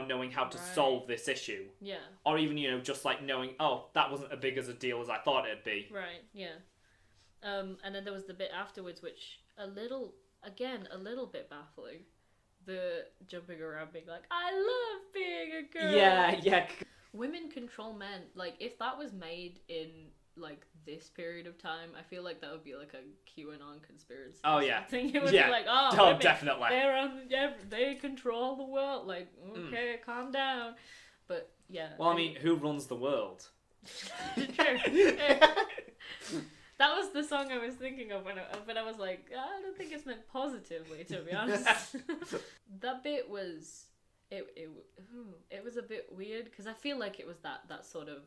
knowing how to solve this issue. Yeah. Or even, just like knowing, oh, that wasn't as big as a deal as I thought it'd be. Right, yeah. And then there was the bit afterwards, which a little bit baffling. The jumping around being like, I love being a girl. Yeah. Women control men. Like, if that was made in, like, this period of time, I feel like that would be like a QAnon conspiracy. Oh, yeah. It would be like, women, definitely. They control the world. Like, okay, calm down. But, yeah. Well, I mean, who runs the world? True. That was the song I was thinking of but I was like, I don't think it's meant positively, to be honest. That bit was it was a bit weird because I feel like it was that sort of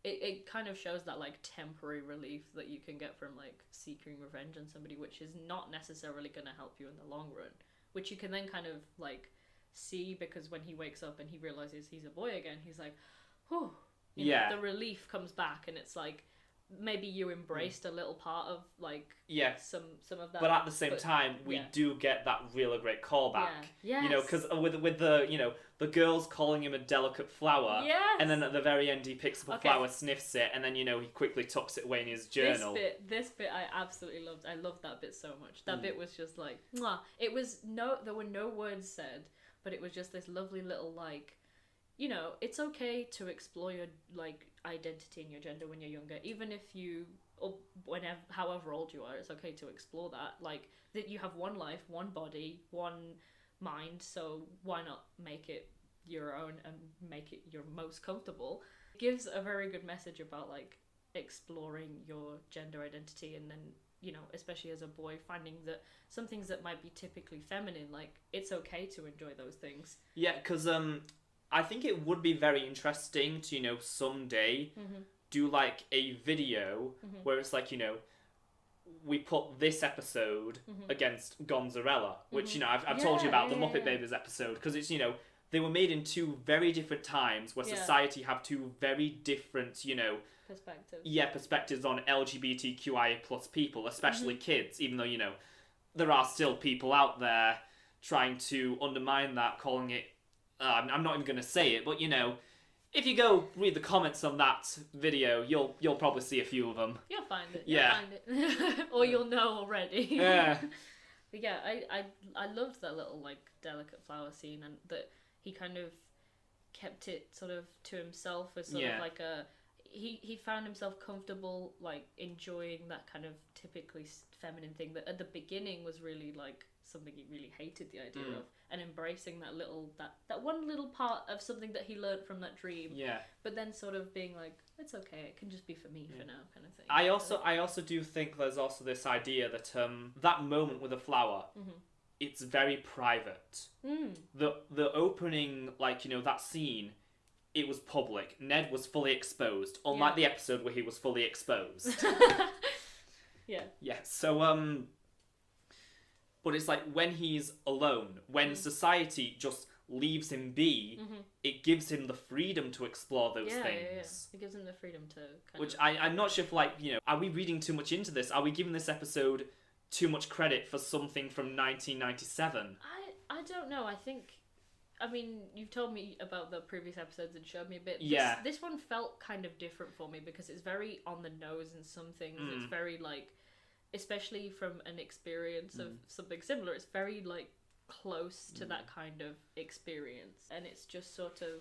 it kind of shows that like temporary relief that you can get from like seeking revenge on somebody, which is not necessarily going to help you in the long run, which you can then kind of like see because when he wakes up and he realizes he's a boy again, he's like, whew, the relief comes back, and it's like maybe you embraced a little part of like some of that, but at the same time we do get that really great callback. Yes. Because with the the girls calling him a delicate flower, and then at the very end he picks up a flower, sniffs it, and then he quickly tucks it away in his journal. This bit I absolutely loved. I loved that bit so much. That bit was just like, mwah. It was there were no words said, but it was just this lovely little like, it's okay to explore your like identity and your gender when you're younger, even if you or however old you are. It's okay to explore that. Like that you have one life, one body, one mind. So why not make it your own and make it your most comfortable? It gives a very good message about like exploring your gender identity, and then especially as a boy, finding that some things that might be typically feminine, like it's okay to enjoy those things. Yeah, because I think it would be very interesting to, someday do like a video where it's like, we put this episode against Gonzarella, which, I've told you about the Muppet Babies episode, because it's, they were made in two very different times where society have two very different, perspectives. Yeah, perspectives on LGBTQIA plus people, especially kids, even though, there are still people out there trying to undermine that, calling it I'm not even going to say it, but if you go read the comments on that video, you'll probably see a few of them. You'll find it. Yeah. You'll find it. Or you'll know already. Yeah. But yeah, I loved that little like delicate flower scene, and that he kind of kept it sort of to himself as sort of like he found himself comfortable like enjoying that kind of typically feminine thing that at the beginning was really like something he really hated the idea of, and embracing that one little part of something that he learned from that dream. Yeah. But then sort of being like, it's okay, it can just be for me for now, kind of thing. I also do think there's also this idea that that moment with the flower, it's very private. The opening, like that scene, it was public. Ned was fully exposed, unlike the episode where he was fully exposed. Yeah. Yeah. So but it's like when he's alone, when society just leaves him be, it gives him the freedom to explore those things. Yeah. It gives him the freedom to Which I'm not sure if, like, are we reading too much into this? Are we giving this episode too much credit for something from 1997? I don't know. I mean, you've told me about the previous episodes and showed me a bit. This one felt kind of different for me because it's very on the nose in some things. It's very, like, especially from an experience of something similar, it's very like close to that kind of experience, and it's just sort of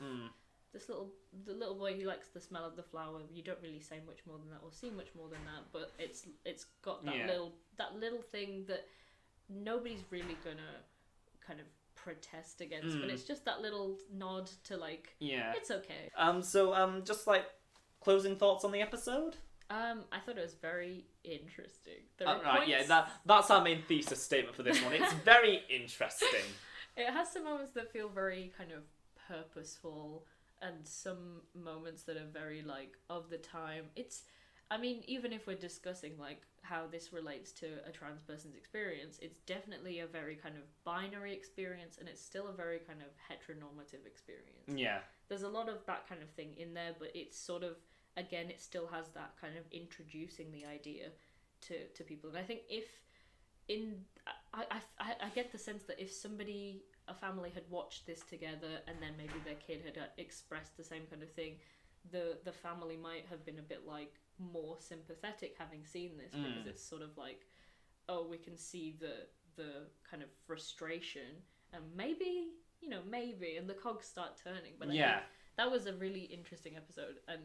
the little boy who likes the smell of the flower. You don't really say much more than that or see much more than that, but it's got that little thing that nobody's really gonna kind of protest against, but it's just that little nod to like, it's okay. So just like closing thoughts on the episode. I thought it was very interesting. That's our main thesis statement for this one. It's very interesting. It has some moments that feel very kind of purposeful, and some moments that are very like of the time. Even if we're discussing like how this relates to a trans person's experience, it's definitely a very kind of binary experience, and it's still a very kind of heteronormative experience. Yeah. There's a lot of that kind of thing in there, but it's sort of, again, it still has that kind of introducing the idea to people. And I think I get the sense that if somebody a family had watched this together and then maybe their kid had expressed the same kind of thing, the family might have been a bit like more sympathetic having seen this, because it's sort of like, oh, we can see the kind of frustration, and maybe, you know, maybe, and the cogs start turning. But I think that was a really interesting episode, and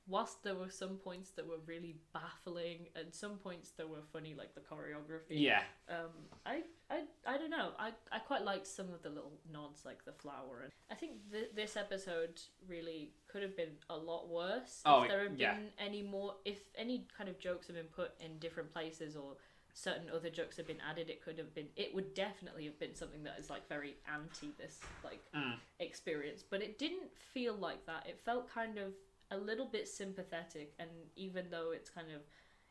whilst there were some points that were really baffling and some points that were funny, like the choreography, I don't know, I quite liked some of the little nods, like the flower, and I think this episode really could have been a lot worse if there had been any more, if any kind of jokes had been put in different places, or certain other jokes had been added. It would definitely have been something that is like very anti this like experience, but it didn't feel like that. It felt kind of a little bit sympathetic, and even though it's kind of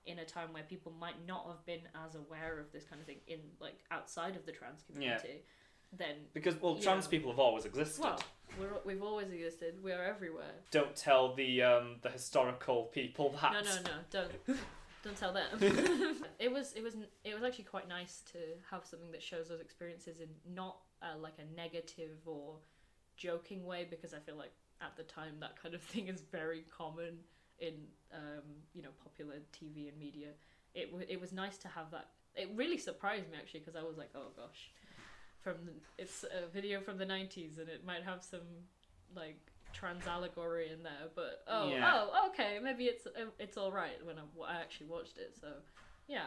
in a time where people might not have been as aware of this kind of thing in like outside of the trans community, then because trans people have always existed. Well, we've always existed. We are everywhere. Don't tell the historical people that. No, don't tell them. It was actually quite nice to have something that shows those experiences in not like a negative or joking way, because I feel like at the time that kind of thing is very common in you know, popular TV and media. It was nice to have that. It really surprised me actually, because I was like, oh gosh, it's a video from the 90s and it might have some like trans allegory in there, but okay, maybe it's all right when I actually watched it. So yeah,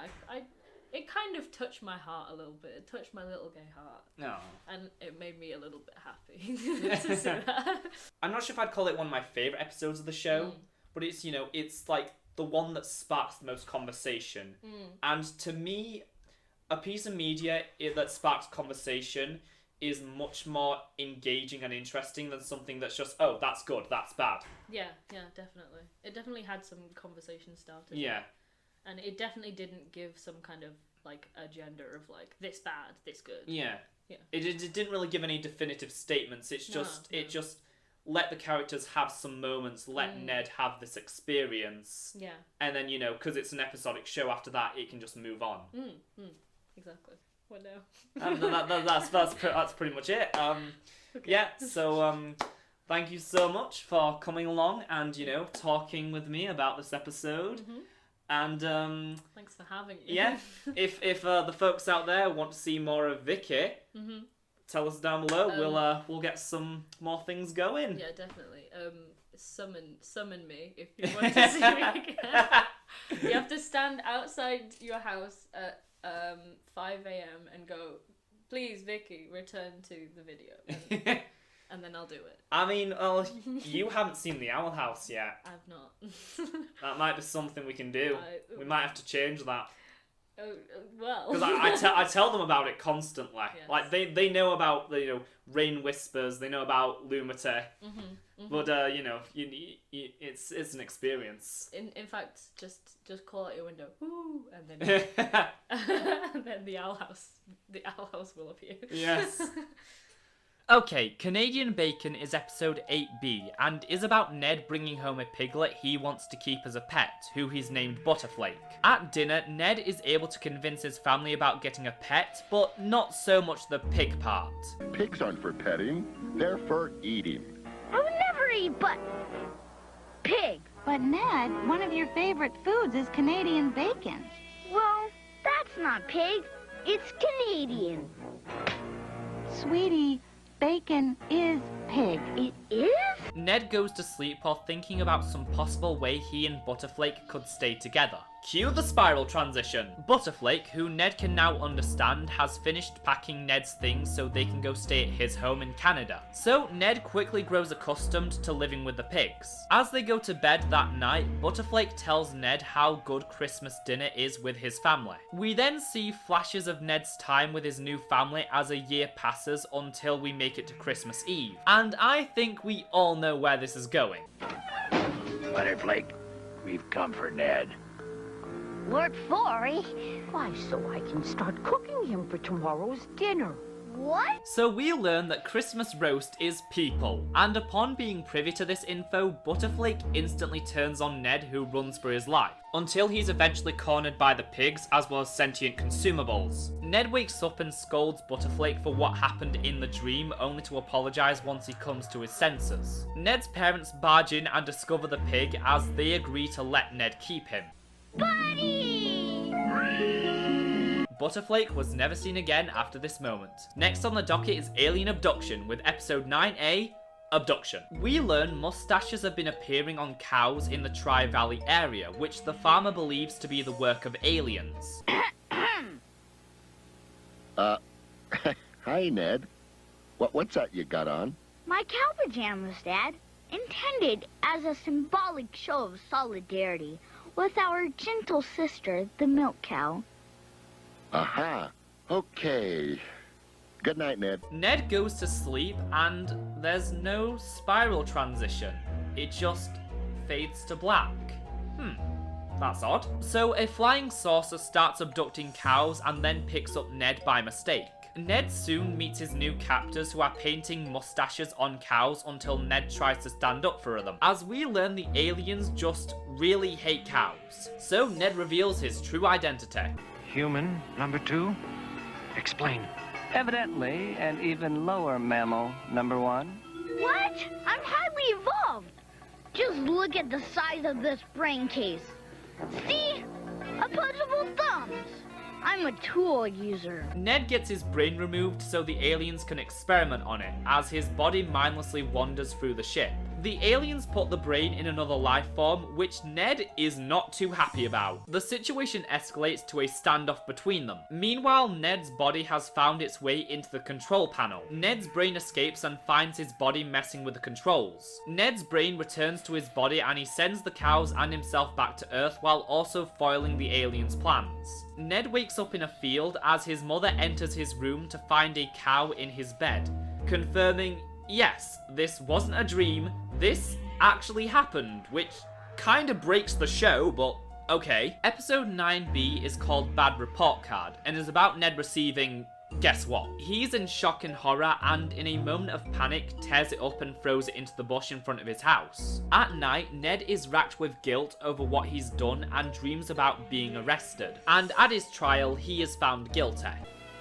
it kind of touched my heart a little bit. It touched my little gay heart. No. And it made me a little bit happy to see that. I'm not sure if I'd call it one of my favourite episodes of the show, but it's, you know, it's like the one that sparks the most conversation. And to me, a piece of media that sparks conversation is much more engaging and interesting than something that's just, oh, that's good, that's bad. Yeah, definitely. It definitely had some conversation started. Yeah. And it definitely didn't give some kind of like agenda of like this bad, this good. Yeah. It didn't really give any definitive statements. It's just it just let the characters have some moments, let Ned have this experience. Yeah. And then, you know, because it's an episodic show, after that it can just move on. Exactly. What now? That's pretty much it. Okay. Yeah. So thank you so much for coming along and, you know, talking with me about this episode. And thanks for having me. Yeah, if the folks out there want to see more of Vicky, tell us down below. We'll get some more things going. Yeah, definitely. Summon me if you want to see me again. You have to stand outside your house at 5 a.m. and go, please, Vicky, return to the video. And then I'll do it. I mean, you haven't seen the Owl House yet. I've not. That might be something we can do. We might have to change that. Oh, well. Because I tell them about it constantly. Yes. Like, they know about, you know, Rain Whispers, they know about Lumity. But, you know, it's an experience. In fact, just call out your window, woo, and then and then the Owl House will appear. Yes. Okay, Canadian Bacon is episode 8B, and is about Ned bringing home a piglet he wants to keep as a pet, who he's named Butterflake. At dinner, Ned is able to convince his family about getting a pet, but not so much the pig part. Pigs aren't for petting, they're for eating. I would never eat but pig. But Ned, one of your favorite foods is Canadian bacon. Well, that's not pig, it's Canadian. Sweetie, bacon is pig. It is? Ned goes to sleep while thinking about some possible way he and Butterflake could stay together. Cue the spiral transition. Butterflake, who Ned can now understand, has finished packing Ned's things so they can go stay at his home in Canada. So Ned quickly grows accustomed to living with the pigs. As they go to bed that night, Butterflake tells Ned how good Christmas dinner is with his family. We then see flashes of Ned's time with his new family as a year passes until we make it to Christmas Eve. And I think we all know where this is going. Butterflake, we've come for Ned. What for, eh? Why, so I can start cooking him for tomorrow's dinner. What? So we learn that Christmas roast is people, and upon being privy to this info, Butterflake instantly turns on Ned, who runs for his life, until he's eventually cornered by the pigs as well as sentient consumables. Ned wakes up and scolds Butterflake for what happened in the dream, only to apologise once he comes to his senses. Ned's parents barge in and discover the pig as they agree to let Ned keep him. Buddy! Butterflake was never seen again after this moment. Next on the docket is Alien Abduction, with episode 9A, Abduction. We learn mustaches have been appearing on cows in the Tri-Valley area, which the farmer believes to be the work of aliens. Hi, Ned. What's that you got on? My cow pajamas, Dad. Intended as a symbolic show of solidarity with our gentle sister, the milk cow. Aha. Okay. Good night, Ned. Ned goes to sleep and there's no spiral transition. It just fades to black. That's odd. So a flying saucer starts abducting cows and then picks up Ned by mistake. Ned soon meets his new captors who are painting mustaches on cows until Ned tries to stand up for them. As we learn, the aliens just really hate cows. So Ned reveals his true identity. Human number 2? Explain. Evidently, an even lower mammal number 1. What? I'm highly evolved. Just look at the size of this brain case. See? Opposable thumbs. I'm a tool user. Ned gets his brain removed so the aliens can experiment on it, as his body mindlessly wanders through the ship. The aliens put the brain in another life form, which Ned is not too happy about. The situation escalates to a standoff between them. Meanwhile, Ned's body has found its way into the control panel. Ned's brain escapes and finds his body messing with the controls. Ned's brain returns to his body and he sends the cows and himself back to Earth while also foiling the aliens' plans. Ned wakes up in a field as his mother enters his room to find a cow in his bed, confirming, yes, this wasn't a dream, this actually happened, which kinda breaks the show, but okay. Episode 9B is called Bad Report Card, and is about Ned receiving, guess what? He's in shock and horror, and in a moment of panic, tears it up and throws it into the bush in front of his house. At night, Ned is racked with guilt over what he's done and dreams about being arrested. And at his trial, he is found guilty.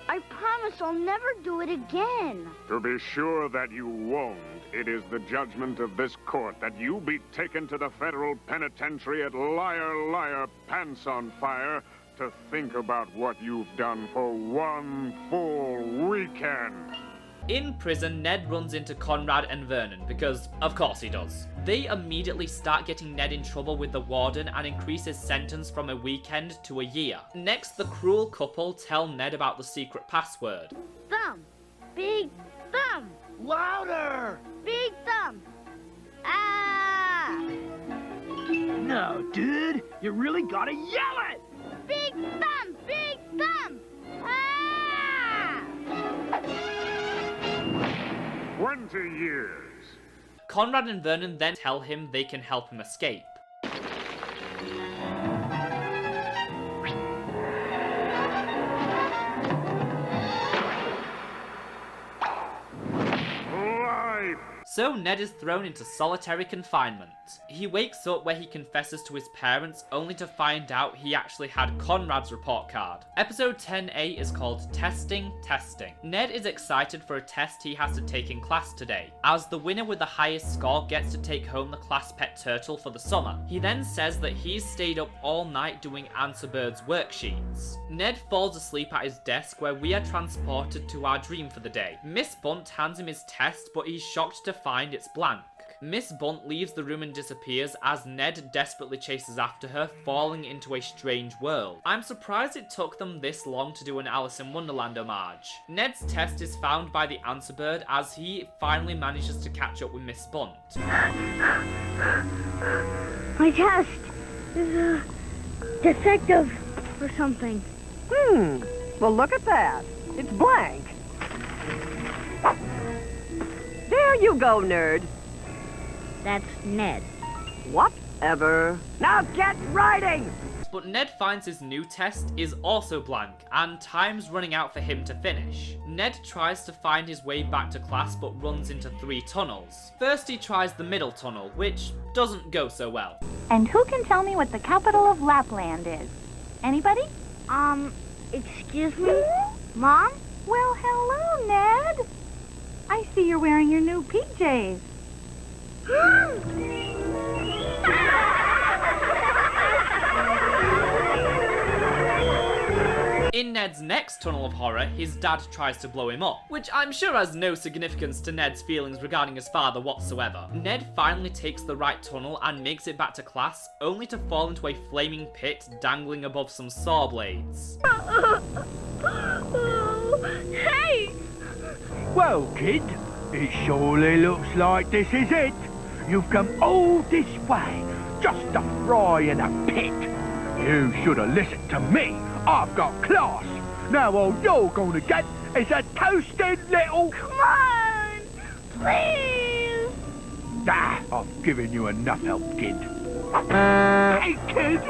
I promise I'll never do it again. To be sure that you won't, it is the judgment of this court that you be taken to the federal penitentiary at Liar Liar Pants on Fire to think about what you've done for one full weekend. In prison, Ned runs into Conrad and Vernon, because of course he does. They immediately start getting Ned in trouble with the warden and increase his sentence from a weekend to a year. Next, the cruel couple tell Ned about the secret password. Thumb. Big thumb. Louder! Big thumb. Ah! No, dude, you really gotta yell it! Big thumb! Big thumb! Ah! 20 years. Conrad and Vernon then tell him they can help him escape. So Ned is thrown into solitary confinement. He wakes up where he confesses to his parents, only to find out he actually had Conrad's report card. Episode 10A is called Testing. Ned is excited for a test he has to take in class today, as the winner with the highest score gets to take home the class pet turtle for the summer. He then says that he's stayed up all night doing Answer Bird's worksheets. Ned falls asleep at his desk where we are transported to our dream for the day. Miss Bunt hands him his test, but he's shocked to find it's blank. Miss Bunt leaves the room and disappears as Ned desperately chases after her, falling into a strange world. I'm surprised it took them this long to do an Alice in Wonderland homage. Ned's test is found by the Answer Bird as he finally manages to catch up with Miss Bunt. My test is defective or something. Well, look at that. It's blank. There you go, nerd. That's Ned. Whatever. Now get writing! But Ned finds his new test is also blank, and time's running out for him to finish. Ned tries to find his way back to class but runs into 3 tunnels. First he tries the middle tunnel, which doesn't go so well. And who can tell me what the capital of Lapland is? Anybody? Excuse me? Mom? Well, hello, Ned. I see you're wearing your new PJs. In Ned's next tunnel of horror, his dad tries to blow him up, which I'm sure has no significance to Ned's feelings regarding his father whatsoever. Ned finally takes the right tunnel and makes it back to class, only to fall into a flaming pit dangling above some saw blades. Hey! Well, kid, it surely looks like this is it. You've come all this way just to fry in a pit. You should have listened to me. I've got class. Now all you're going to get is a toasted little... Come on! Please! I've given you enough help, kid. Hey, kid!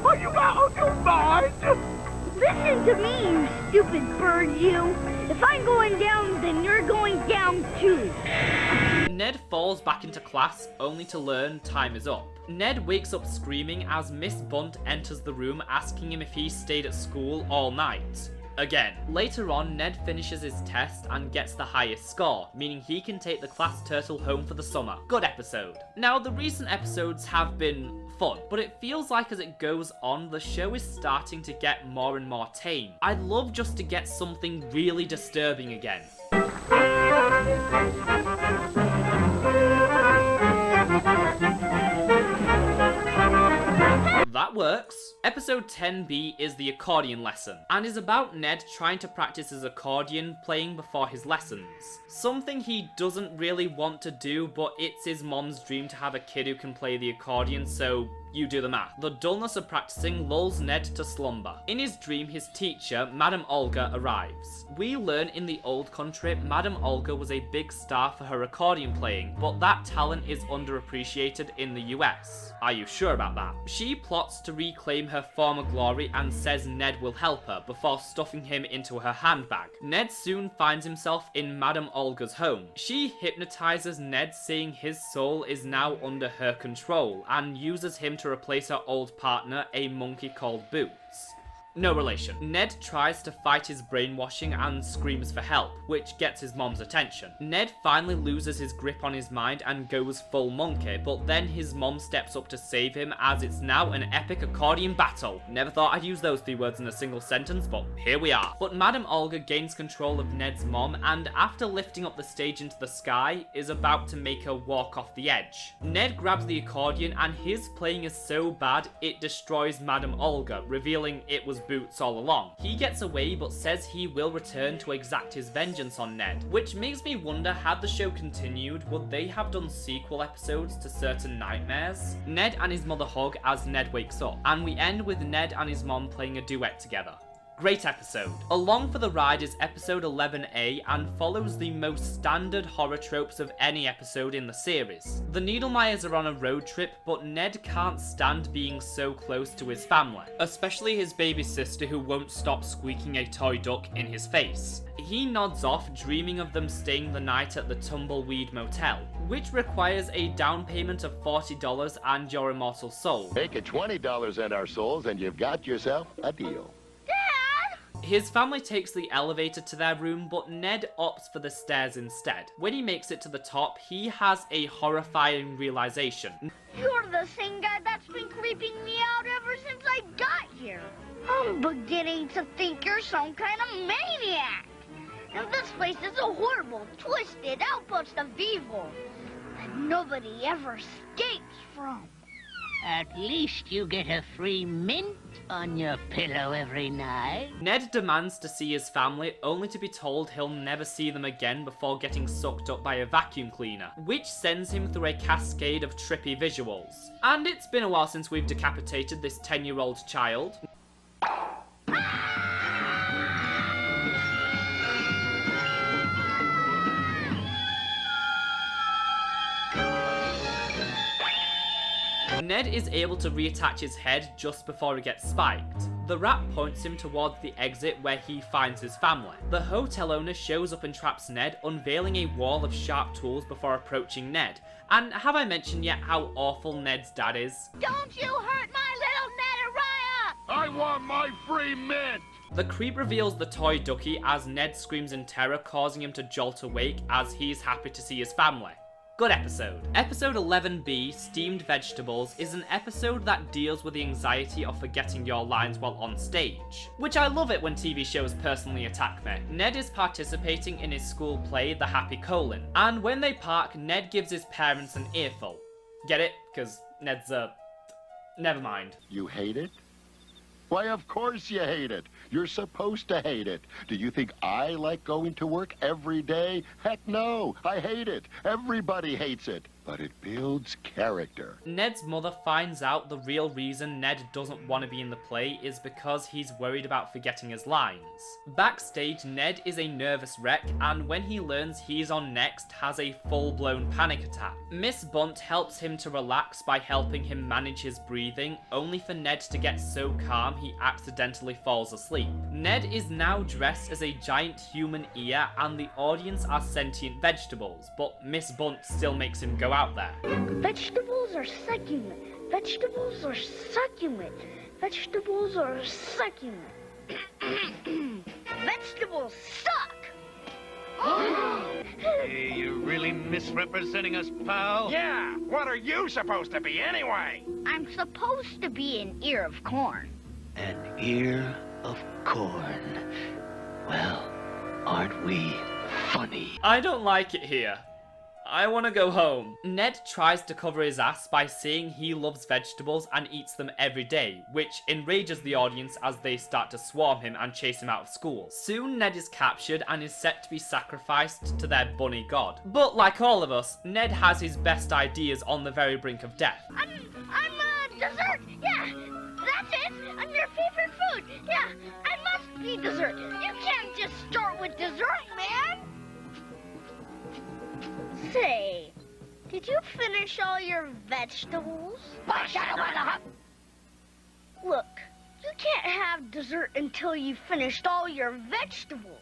Are you out of your mind? Listen to me, you stupid bird, you! If I'm going down, then you're going down too! Ned falls back into class, only to learn time is up. Ned wakes up screaming as Miss Bunt enters the room asking him if he stayed at school all night. Again. Later on, Ned finishes his test and gets the highest score, meaning he can take the class turtle home for the summer. Good episode. Now, the recent episodes have been fun, but it feels like as it goes on, the show is starting to get more and more tame. I'd love just to get something really disturbing again. That works. Episode 10B is the accordion lesson, and is about Ned trying to practice his accordion playing before his lessons. Something he doesn't really want to do, but it's his mom's dream to have a kid who can play the accordion, so you do the math. The dullness of practicing lulls Ned to slumber. In his dream, his teacher, Madame Olga, arrives. We learn in the old country, Madame Olga was a big star for her accordion playing, but that talent is underappreciated in the US. Are you sure about that? She plots to reclaim her former glory and says Ned will help her before stuffing him into her handbag. Ned soon finds himself in Madame Olga's home. She hypnotizes Ned, saying his soul is now under her control, and uses him to replace her old partner, a monkey called Boots. No relation. Ned tries to fight his brainwashing and screams for help, which gets his mom's attention. Ned finally loses his grip on his mind and goes full monkey, but then his mom steps up to save him as it's now an epic accordion battle. Never thought I'd use those 3 words in a single sentence, but here we are. But Madame Olga gains control of Ned's mom, and after lifting up the stage into the sky, is about to make her walk off the edge. Ned grabs the accordion, and his playing is so bad it destroys Madame Olga, revealing it was Boots all along. He gets away but says he will return to exact his vengeance on Ned, which makes me wonder, had the show continued, would they have done sequel episodes to certain nightmares? Ned and his mother hug as Ned wakes up, and we end with Ned and his mom playing a duet together. Great episode. Along for the ride is episode 11A and follows the most standard horror tropes of any episode in the series. The Needlemeyers are on a road trip, but Ned can't stand being so close to his family, especially his baby sister who won't stop squeaking a toy duck in his face. He nods off, dreaming of them staying the night at the Tumbleweed Motel, which requires a down payment of $40 and your immortal soul. Make it $20 and our souls and you've got yourself a deal. His family takes the elevator to their room, but Ned opts for the stairs instead. When he makes it to the top, he has a horrifying realization. You're the same guy that's been creeping me out ever since I got here. I'm beginning to think you're some kind of maniac. And this place is a horrible, twisted outpost of evil that nobody ever escapes from. At least you get a free mint on your pillow every night. Ned demands to see his family, only to be told he'll never see them again before getting sucked up by a vacuum cleaner, which sends him through a cascade of trippy visuals. And it's been a while since we've decapitated this 10-year-old child. Ned is able to reattach his head just before it gets spiked. The rat points him towards the exit where he finds his family. The hotel owner shows up and traps Ned, unveiling a wall of sharp tools before approaching Ned. And have I mentioned yet how awful Ned's dad is? Don't you hurt my little Ned-a-riah! I want my free mint! The creep reveals the toy ducky as Ned screams in terror, causing him to jolt awake as he's happy to see his family. Good episode. Episode 11B, Steamed Vegetables, is an episode that deals with the anxiety of forgetting your lines while on stage. Which I love it when TV shows personally attack me. Ned is participating in his school play, The Happy Colon, and when they park, Ned gives his parents an earful. Get it? Because Ned's never mind. You hate it? Why, of course you hate it. You're supposed to hate it. Do you think I like going to work every day? Heck no, I hate it. Everybody hates it. But it builds character. Ned's mother finds out the real reason Ned doesn't want to be in the play is because he's worried about forgetting his lines. Backstage, Ned is a nervous wreck, and when he learns he's on next, has a full-blown panic attack. Miss Bunt helps him to relax by helping him manage his breathing, only for Ned to get so calm he accidentally falls asleep. Ned is now dressed as a giant human ear, and the audience are sentient vegetables, but Miss Bunt still makes him go out there. Vegetables are succulent. Vegetables are succulent. Vegetables are succulent. Vegetables suck! Hey, you're really misrepresenting us, pal? Yeah, what are you supposed to be anyway? I'm supposed to be an ear of corn. An ear of corn. Well, aren't we funny? I don't like it here. I want to go home. Ned tries to cover his ass by saying he loves vegetables and eats them every day, which enrages the audience as they start to swarm him and chase him out of school. Soon Ned is captured and is set to be sacrificed to their bunny god. But like all of us, Ned has his best ideas on the very brink of death. I'm dessert. Yeah, that's it. I'm your favorite food. Yeah, I must be dessert. You can't just start with dessert, man. Say, did you finish all your vegetables? Look, you can't have dessert until you've finished all your vegetables.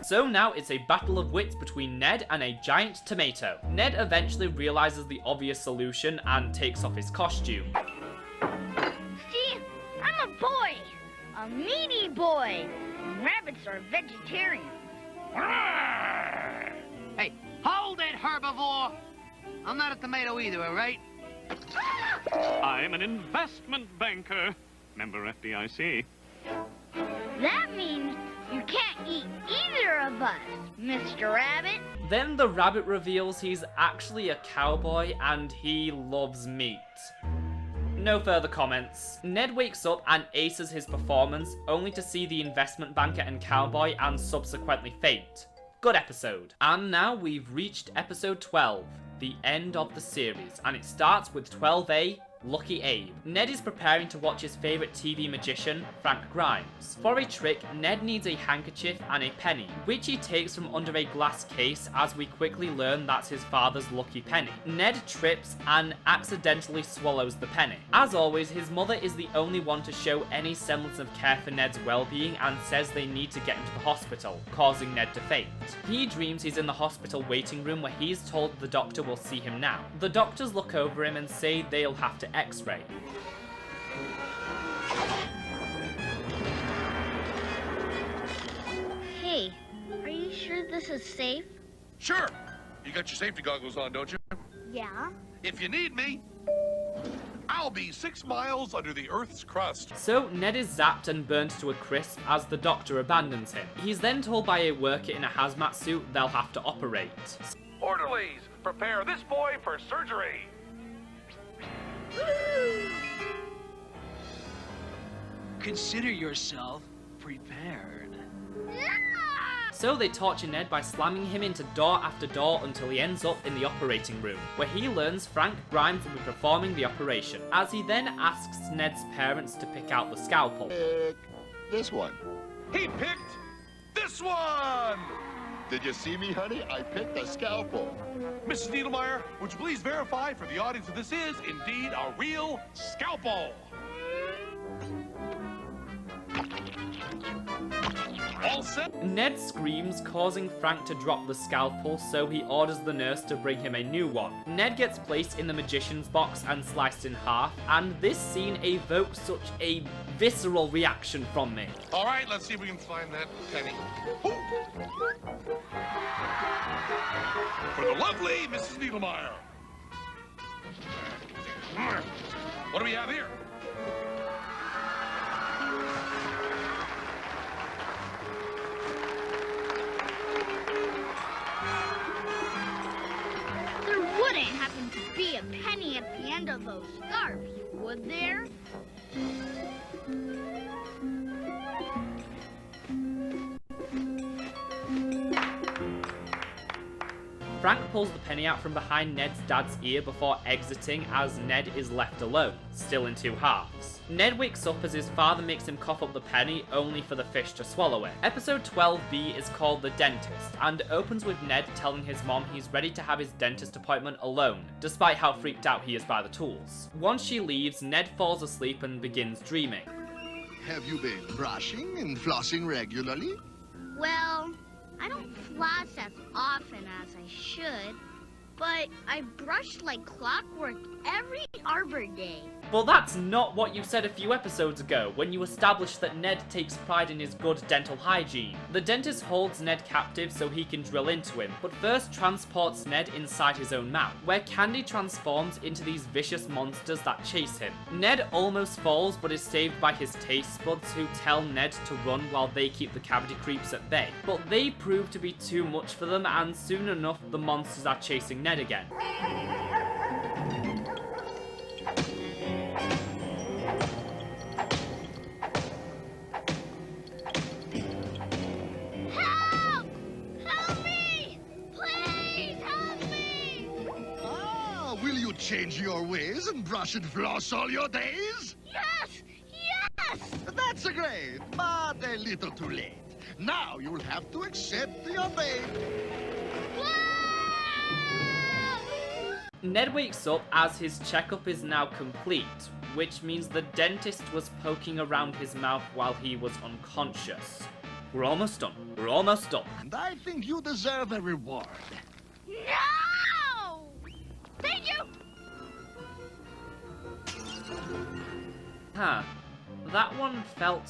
So now it's a battle of wits between Ned and a giant tomato. Ned eventually realizes the obvious solution and takes off his costume. See, I'm a boy, a meaty boy. Rabbits are vegetarian. Hey, hold it, herbivore! I'm not a tomato either, all right? I'm an investment banker. Member FDIC. That means you can't eat either of us, Mr. Rabbit. Then the rabbit reveals he's actually a cowboy and he loves meat. No further comments. Ned wakes up and aces his performance, only to see the investment banker and cowboy and subsequently faint. Good episode. And now we've reached episode 12, the end of the series, and it starts with 12A, Lucky Abe. Ned is preparing to watch his favourite TV magician, Frank Grimes. For a trick, Ned needs a handkerchief and a penny, which he takes from under a glass case as we quickly learn that's his father's lucky penny. Ned trips and accidentally swallows the penny. As always, his mother is the only one to show any semblance of care for Ned's well-being and says they need to get him to the hospital, causing Ned to faint. He dreams he's in the hospital waiting room where he's told the doctor will see him now. The doctors look over him and say they'll have to X-ray. Hey, are you sure this is safe? Sure. You got your safety goggles on, don't you? Yeah. If you need me, I'll be 6 miles under the Earth's crust. So Ned is zapped and burnt to a crisp as the doctor abandons him. He's then told by a worker in a hazmat suit they'll have to operate. Orderlies, prepare this boy for surgery. Consider yourself prepared. So they torture Ned by slamming him into door after door until he ends up in the operating room, where he learns Frank Grimes will be performing the operation, as he then asks Ned's parents to pick out the scalpel. This one. He picked this one! Did you see me, honey? I picked a scalpel. Mrs. Needlemeyer, would you please verify for the audience that this is indeed a real scalpel? All set? Ned screams, causing Frank to drop the scalpel, so he orders the nurse to bring him a new one. Ned gets placed in the magician's box and sliced in half, and this scene evokes such a visceral reaction from me. All right, let's see if we can find that penny. Ooh. For the lovely Mrs. Needlemeyer. What do we have here? There wouldn't happen to be a penny at the end of those scarves, would there? Frank pulls the penny out from behind Ned's dad's ear before exiting as Ned is left alone, still in two halves. Ned wakes up as his father makes him cough up the penny, only for the fish to swallow it. Episode 12B is called The Dentist, and opens with Ned telling his mom he's ready to have his dentist appointment alone, despite how freaked out he is by the tools. Once she leaves, Ned falls asleep and begins dreaming. Have you been brushing and flossing regularly? Well, I don't floss as often as I should, but I brush like clockwork every Arbor Day. Well, that's not what you said a few episodes ago, when you established that Ned takes pride in his good dental hygiene. The dentist holds Ned captive so he can drill into him, but first transports Ned inside his own mouth, where Candy transforms into these vicious monsters that chase him. Ned almost falls, but is saved by his taste buds, who tell Ned to run while they keep the cavity creeps at bay. But they prove to be too much for them, and soon enough the monsters are chasing Ned again. Change your ways and brush and floss all your days? Yes! Yes! That's great, but a little too late. Now you'll have to accept your fate. Ned wakes up as his checkup is now complete, which means the dentist was poking around his mouth while he was unconscious. We're almost done. We're almost done. And I think you deserve a reward. No! Thank you! Huh. That one felt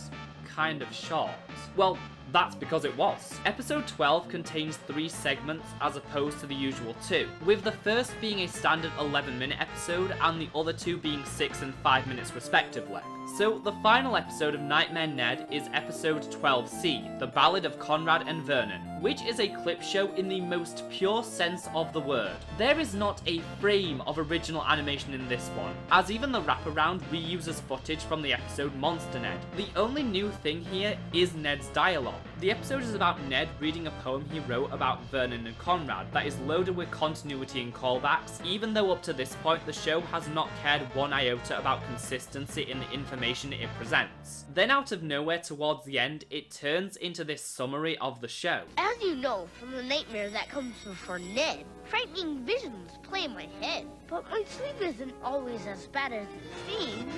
kind of short. Well, that's because it was. Episode 12 contains 3 segments as opposed to the usual 2, with the first being a standard 11-minute episode and the other 2 being 6 and 5 minutes respectively. So the final episode of Nightmare Ned is episode 12C, The Ballad of Conrad and Vernon, which is a clip show in the most pure sense of the word. There is not a frame of original animation in this one, as even the wraparound reuses footage from the episode Monster Ned. The only new thing here is Ned's dialogue. The episode is about Ned reading a poem he wrote about Vernon and Conrad that is loaded with continuity and callbacks, even though up to this point the show has not cared one iota about consistency in the information it presents. Then out of nowhere towards the end, it turns into this summary of the show. As you know from the nightmare that comes before Ned, frightening visions play in my head. But my sleep isn't always as bad as it seems.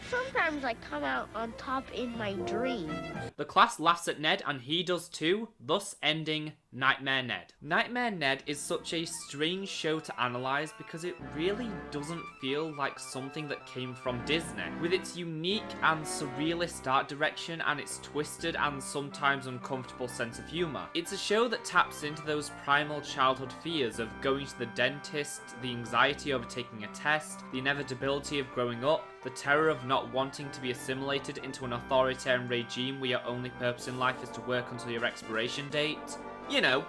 Sometimes I come out on top in my dreams. The class laughs at Ned and he does too, thus ending Nightmare Ned. Nightmare Ned is such a strange show to analyse because it really doesn't feel like something that came from Disney. With its unique and surrealist art direction and its twisted and sometimes uncomfortable sense of humour. It's a show that taps into those primal childhood fears of going to the dentist, the anxiety over taking a test, the inevitability of growing up, the terror of not wanting to be assimilated into an authoritarian regime where your only purpose in life is to work until your expiration date. You know,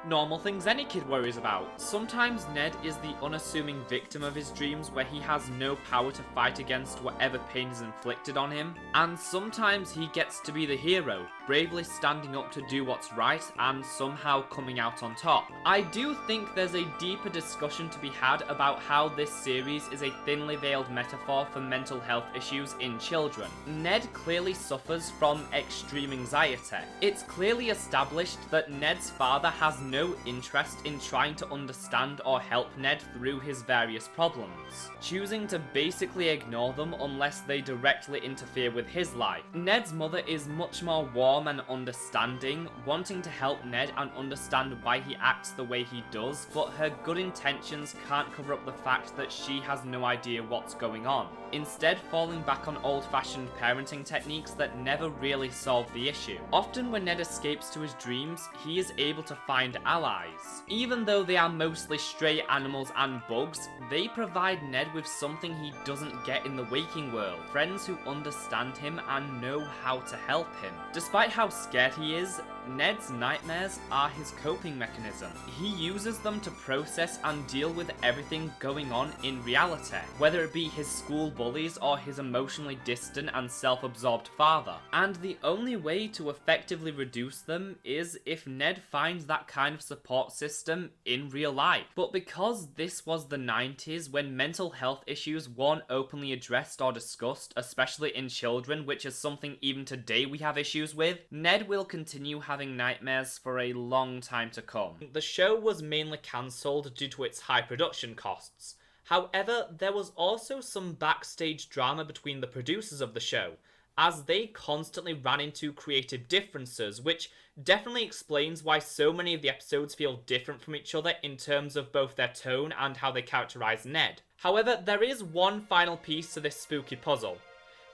normal things any kid worries about. Sometimes Ned is the unassuming victim of his dreams where he has no power to fight against whatever pain is inflicted on him. And sometimes he gets to be the hero, bravely standing up to do what's right and somehow coming out on top. I do think there's a deeper discussion to be had about how this series is a thinly veiled metaphor for mental health issues in children. Ned clearly suffers from extreme anxiety. It's clearly established that Ned's father has no interest in trying to understand or help Ned through his various problems, choosing to basically ignore them unless they directly interfere with his life. Ned's mother is much more warm and understanding, wanting to help Ned and understand why he acts the way he does, but her good intentions can't cover up the fact that she has no idea what's going on, instead falling back on old-fashioned parenting techniques that never really solve the issue. Often when Ned escapes to his dreams, he is able to find allies. Even though they are mostly stray animals and bugs, they provide Ned with something he doesn't get in the waking world: friends who understand him and know how to help him. Despite how scared he is, Ned's nightmares are his coping mechanism. He uses them to process and deal with everything going on in reality, whether it be his school bullies or his emotionally distant and self-absorbed father. And the only way to effectively reduce them is if Ned finds that kind of support system in real life. But because this was the 90s, when mental health issues weren't openly addressed or discussed, especially in children, which is something even today we have issues with, Ned will continue having nightmares for a long time to come. The show was mainly cancelled due to its high production costs. However, there was also some backstage drama between the producers of the show, as they constantly ran into creative differences, which definitely explains why so many of the episodes feel different from each other in terms of both their tone and how they characterize Ned. However, there is one final piece to this spooky puzzle.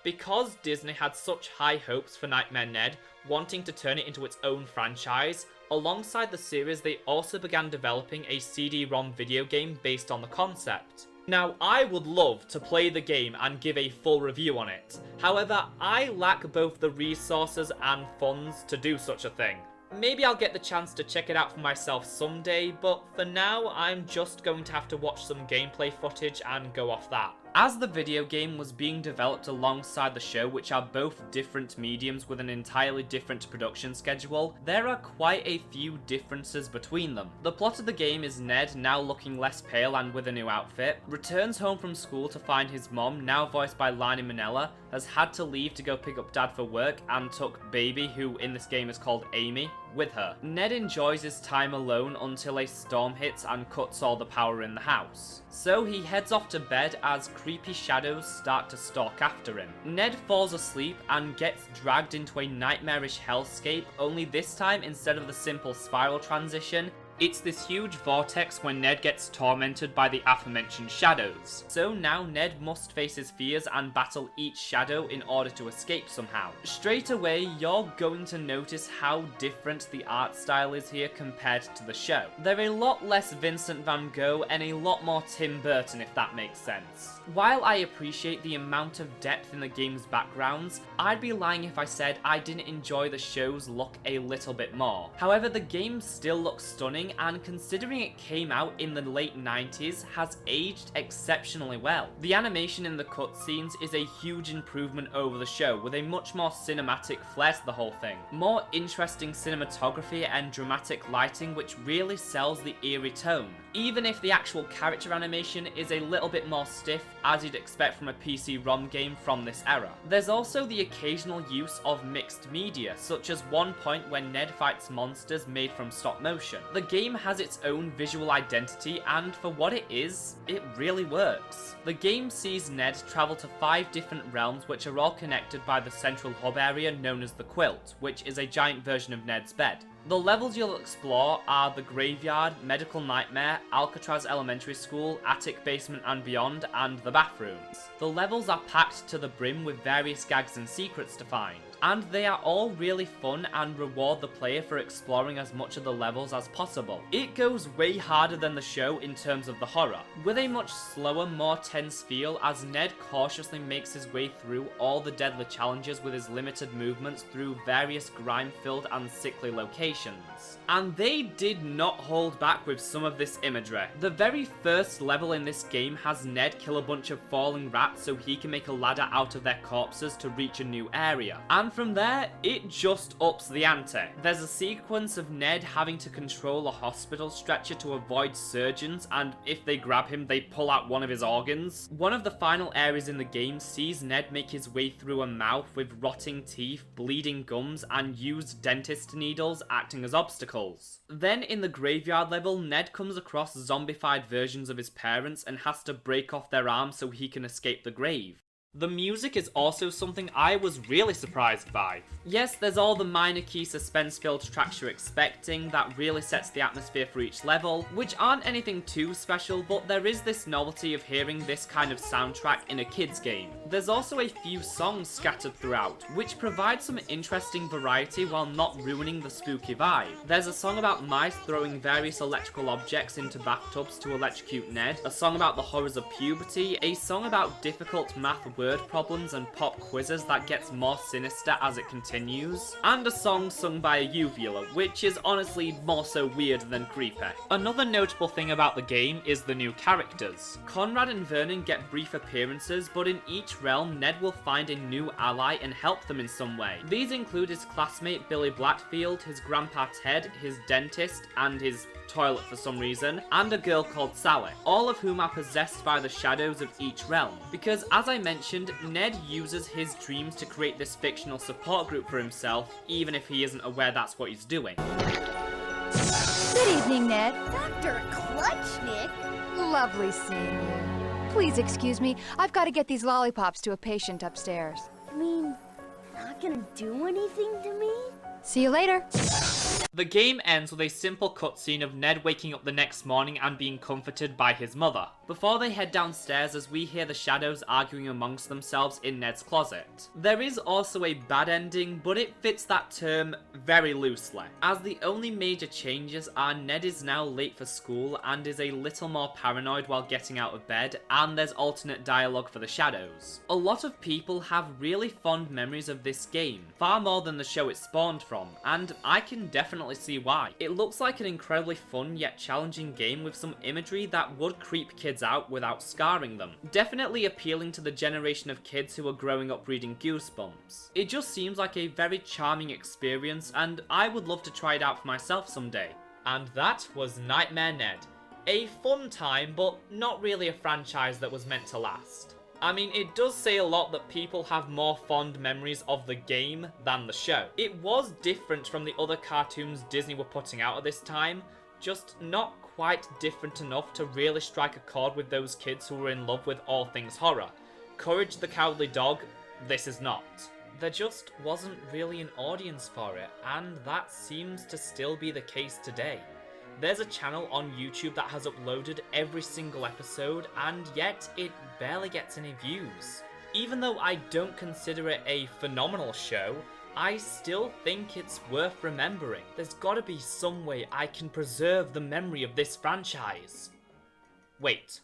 Because Disney had such high hopes for Nightmare Ned, wanting to turn it into its own franchise, alongside the series they also began developing a CD-ROM video game based on the concept. Now, I would love to play the game and give a full review on it. However, I lack both the resources and funds to do such a thing. Maybe I'll get the chance to check it out for myself someday, but for now, I'm just going to have to watch some gameplay footage and go off that. As the video game was being developed alongside the show, which are both different mediums with an entirely different production schedule, there are quite a few differences between them. The plot of the game is Ned, now looking less pale and with a new outfit, returns home from school to find his mom, now voiced by Lani Minella, has had to leave to go pick up dad for work and took baby, who in this game is called Amy, with her. Ned enjoys his time alone until a storm hits and cuts all the power in the house. So he heads off to bed as creepy shadows start to stalk after him. Ned falls asleep and gets dragged into a nightmarish hellscape, only this time instead of the simple spiral transition, it's this huge vortex when Ned gets tormented by the aforementioned shadows. So now Ned must face his fears and battle each shadow in order to escape somehow. Straight away, you're going to notice how different the art style is here compared to the show. They're a lot less Vincent van Gogh and a lot more Tim Burton, if that makes sense. While I appreciate the amount of depth in the game's backgrounds, I'd be lying if I said I didn't enjoy the show's look a little bit more. However, the game still looks stunning, and considering it came out in the late 90s, has aged exceptionally well. The animation in the cutscenes is a huge improvement over the show, with a much more cinematic flair to the whole thing. More interesting cinematography and dramatic lighting which really sells the eerie tone, even if the actual character animation is a little bit more stiff, as you'd expect from a PC-ROM game from this era. There's also the occasional use of mixed media, such as one point when Ned fights monsters made from stop motion. The game has its own visual identity, and for what it is, it really works. The game sees Ned travel to 5 different realms which are all connected by the central hub area known as the Quilt, which is a giant version of Ned's bed. The levels you'll explore are the Graveyard, Medical Nightmare, Alcatraz Elementary School, Attic Basement and Beyond, and the bathrooms. The levels are packed to the brim with various gags and secrets to find, and they are all really fun and reward the player for exploring as much of the levels as possible. It goes way harder than the show in terms of the horror, with a much slower, more tense feel as Ned cautiously makes his way through all the deadly challenges with his limited movements through various grime-filled and sickly locations. And they did not hold back with some of this imagery. The very first level in this game has Ned kill a bunch of falling rats so he can make a ladder out of their corpses to reach a new area. And from there, it just ups the ante. There's a sequence of Ned having to control a hospital stretcher to avoid surgeons, and if they grab him, they pull out one of his organs. One of the final areas in the game sees Ned make his way through a mouth with rotting teeth, bleeding gums, and use dentist needles acting as obstacles. Then in the graveyard level, Ned comes across zombified versions of his parents and has to break off their arms so he can escape the grave. The music is also something I was really surprised by. Yes, there's all the minor key suspense-filled tracks you're expecting that really sets the atmosphere for each level, which aren't anything too special, but there is this novelty of hearing this kind of soundtrack in a kid's game. There's also a few songs scattered throughout, which provide some interesting variety while not ruining the spooky vibe. There's a song about mice throwing various electrical objects into bathtubs to electrocute Ned, a song about the horrors of puberty, a song about difficult math word problems and pop quizzes that gets more sinister as it continues, and a song sung by a uvula, which is honestly more so weird than creepy. Another notable thing about the game is the new characters. Conrad and Vernon get brief appearances, but in each realm Ned will find a new ally and help them in some way. These include his classmate Billy Blackfield, his grandpa Ted, his dentist, and his toilet for some reason, and a girl called Sally, all of whom are possessed by the shadows of each realm. Because as I mentioned, Ned uses his dreams to create this fictional support group for himself, even if he isn't aware that's what he's doing. Good evening, Ned. Dr. Clutchnick? Lovely seeing you. Please excuse me, I've got to get these lollipops to a patient upstairs. I mean, not gonna do anything to me? See you later. The game ends with a simple cutscene of Ned waking up the next morning and being comforted by his mother, before they head downstairs as we hear the shadows arguing amongst themselves in Ned's closet. There is also a bad ending, but it fits that term very loosely, as the only major changes are Ned is now late for school and is a little more paranoid while getting out of bed, and there's alternate dialogue for the shadows. A lot of people have really fond memories of this game, far more than the show it spawned from, and I can definitely see why. It looks like an incredibly fun yet challenging game with some imagery that would creep kids out without scarring them. Definitely appealing to the generation of kids who are growing up reading Goosebumps. It just seems like a very charming experience, and I would love to try it out for myself someday. And that was Nightmare Ned. A fun time, but not really a franchise that was meant to last. I mean, it does say a lot that people have more fond memories of the game than the show. It was different from the other cartoons Disney were putting out at this time, just not quite different enough to really strike a chord with those kids who were in love with all things horror. Courage the Cowardly Dog, this is not. There just wasn't really an audience for it, and that seems to still be the case today. There's a channel on YouTube that has uploaded every single episode, and yet it barely gets any views. Even though I don't consider it a phenomenal show, I still think it's worth remembering. There's gotta be some way I can preserve the memory of this franchise. Wait.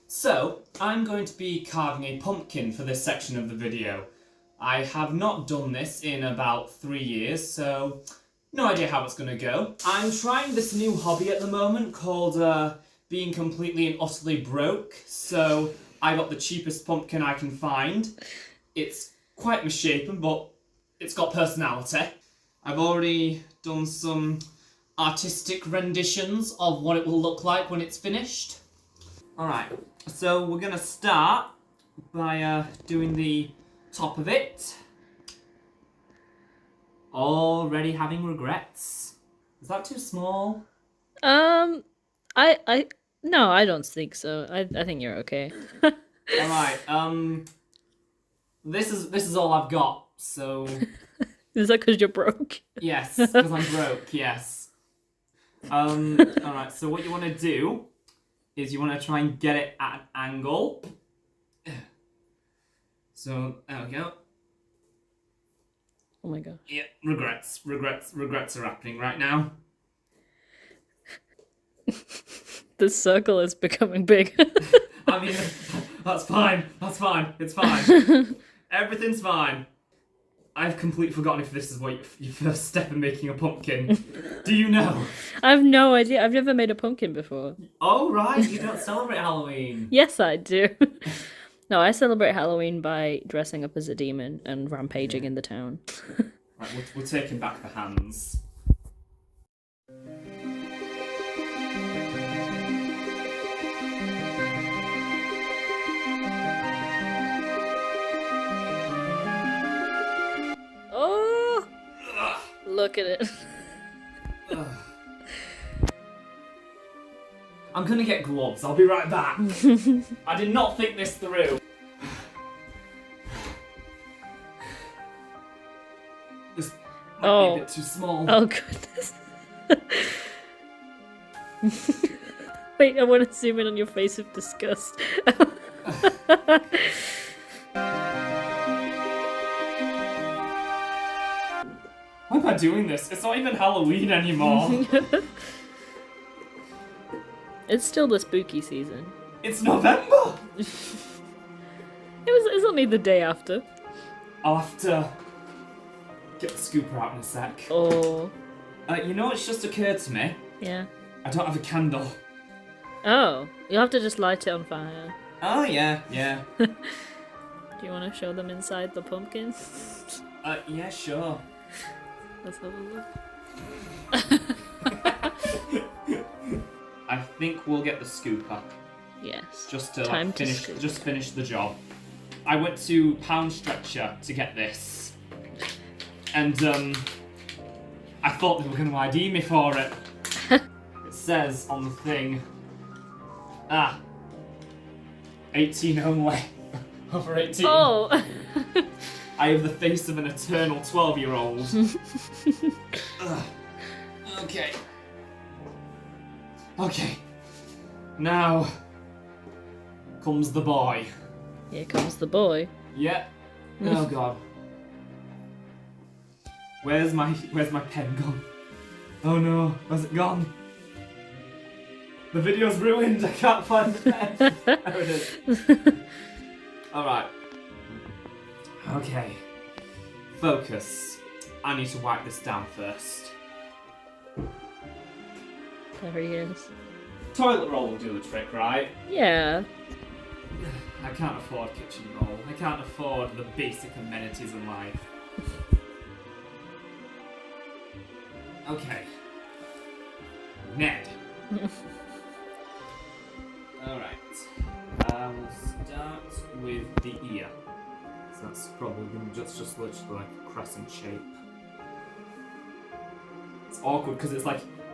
So, I'm going to be carving a pumpkin for this section of the video. I have not done this in about 3 years, so no idea how it's going to go. I'm trying this new hobby at the moment called being completely and utterly broke, so I got the cheapest pumpkin I can find. It's quite misshapen, but it's got personality. I've already done some artistic renditions of what it will look like when it's finished. Alright, so we're going to start by doing the top of it. Already having regrets. Is that too small? No, I don't think so. I think you're okay. Alright, this is all I've got, so... Is that because you're broke? Yes, because I'm broke, yes. Alright, so what you want to do is you want to try and get it at an angle. So, there we go. Oh my gosh. Yeah, regrets are happening right now. The circle is becoming big. I mean, that's fine, it's fine. Everything's fine. I've completely forgotten if this is what your first step in making a pumpkin. Do you know? I have no idea. I've never made a pumpkin before. Oh, right. You don't celebrate Halloween. Yes, I do. No, I celebrate Halloween by dressing up as a demon and rampaging in the town. Right, we're taking back the hands. Oh! Look at it. I'm gonna get gloves. I'll be right back. I did not think this through. This might be a bit too small. Oh, goodness. Wait, I want to zoom in on your face of disgust. Why am I doing this? It's not even Halloween anymore. It's still the spooky season. It's November! It's only the day after. I'll have to get the scooper out in a sec. Oh. You know what's just occurred to me? Yeah. I don't have a candle. Oh, you'll have to just light it on fire. Oh, yeah. Do you want to show them inside the pumpkin? Yeah, sure. Let's have a look. I think we'll get the scooper. Yes. Just to Time to finish the job. I went to Pound Stretcher to get this. And I thought they were going to ID me for it. It says on the thing, 18 only. Over 18. Oh. I have the face of an eternal 12-year-old. Okay. Okay. Now comes the boy. Here comes the boy. Yep. Oh god. Where's my pen gone? Oh no, where's it gone? The video's ruined, I can't find the pen. There it is. Alright. Okay. Focus. I need to wipe this down first. There he is. Toilet roll will do the trick, right? Yeah. I can't afford kitchen roll. I can't afford the basic amenities in life. Okay. Ned. Alright. We'll start with the ear. So that's probably going to just literally like a crescent shape. It's awkward because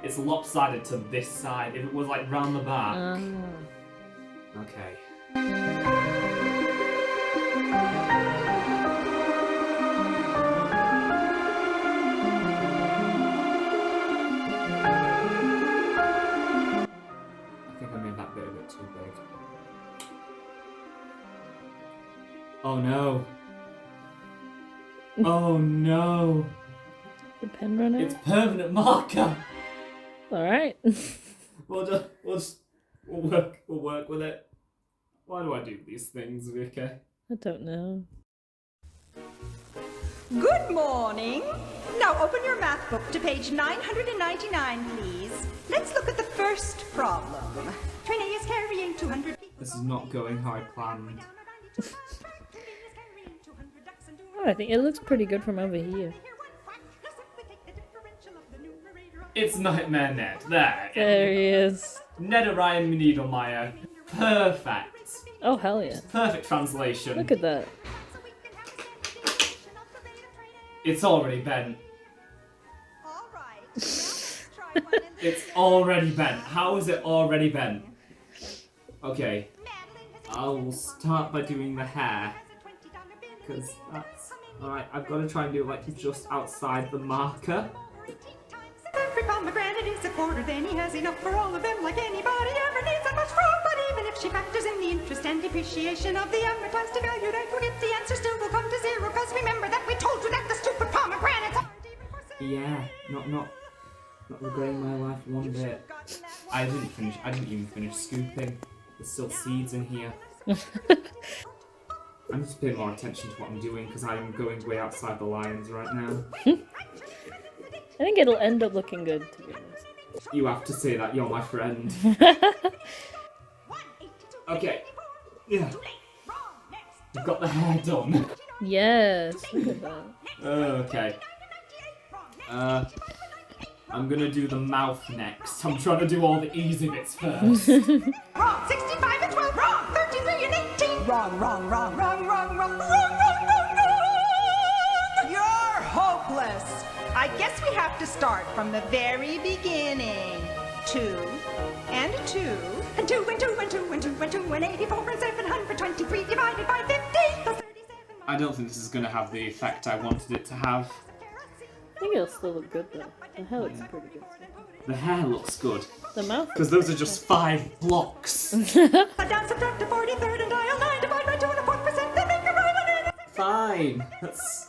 it's lopsided to this side. If it was like round the back. Okay. I think I made that bit a bit too big. Oh no. Oh no. The pen run out? It's permanent marker. Alright. We'll work with it. Why do I do these things, Vicky? I don't know. Good morning. Now open your math book to page 999, please. Let's look at the first problem. Trainee is carrying 200 people. This is not going how I planned. Oh, I think it looks pretty good from over here. It's Nightmare Ned. There he is. Ned Orion Needlemeyer. Perfect. Oh, hell yeah. Perfect translation. Look at that. It's already bent. It's already bent. How is it already bent? Okay. I'll start by doing the hair. Because that's... Alright, I've got to try and do it like just outside the marker. Every pomegranate is a quarter, then he has enough for all of them, like anybody ever needs that much fruit. But even if she factors in the interest and depreciation of the amortized value rate, we'll get the answer still will come to zero. Cause remember that we told you that the stupid pomegranates are... Yeah, not regretting my life one bit. I didn't even finish scooping. There's still seeds in here. I need to pay more attention to what I'm doing because I'm going way outside the lines right now. I think it'll end up looking good, to be honest. You have to say that, you're my friend. Okay. Yeah. You've got the hair done. Yes, look at that. Okay. I'm gonna do the mouth next. I'm trying to do all the easy bits first. Wrong, 65 and 12, wrong, 33 and 18. Wrong, wrong, wrong, wrong, wrong, wrong, wrong. You're hopeless. I guess we have to start from the very beginning. 2 and 2 and 2 and 2 and 2 and 2 and 2 and 84 and 723 divided by 50 plus 37. I don't think this is gonna have the effect I wanted it to have. I think it'll still look good though. The hair looks pretty good. The hair looks good. The mouth? Because those are just 5 blocks. Down, subtract to 43rd and dial 9 divided by 2 and a 4%. Then make a right one. Fine. That's...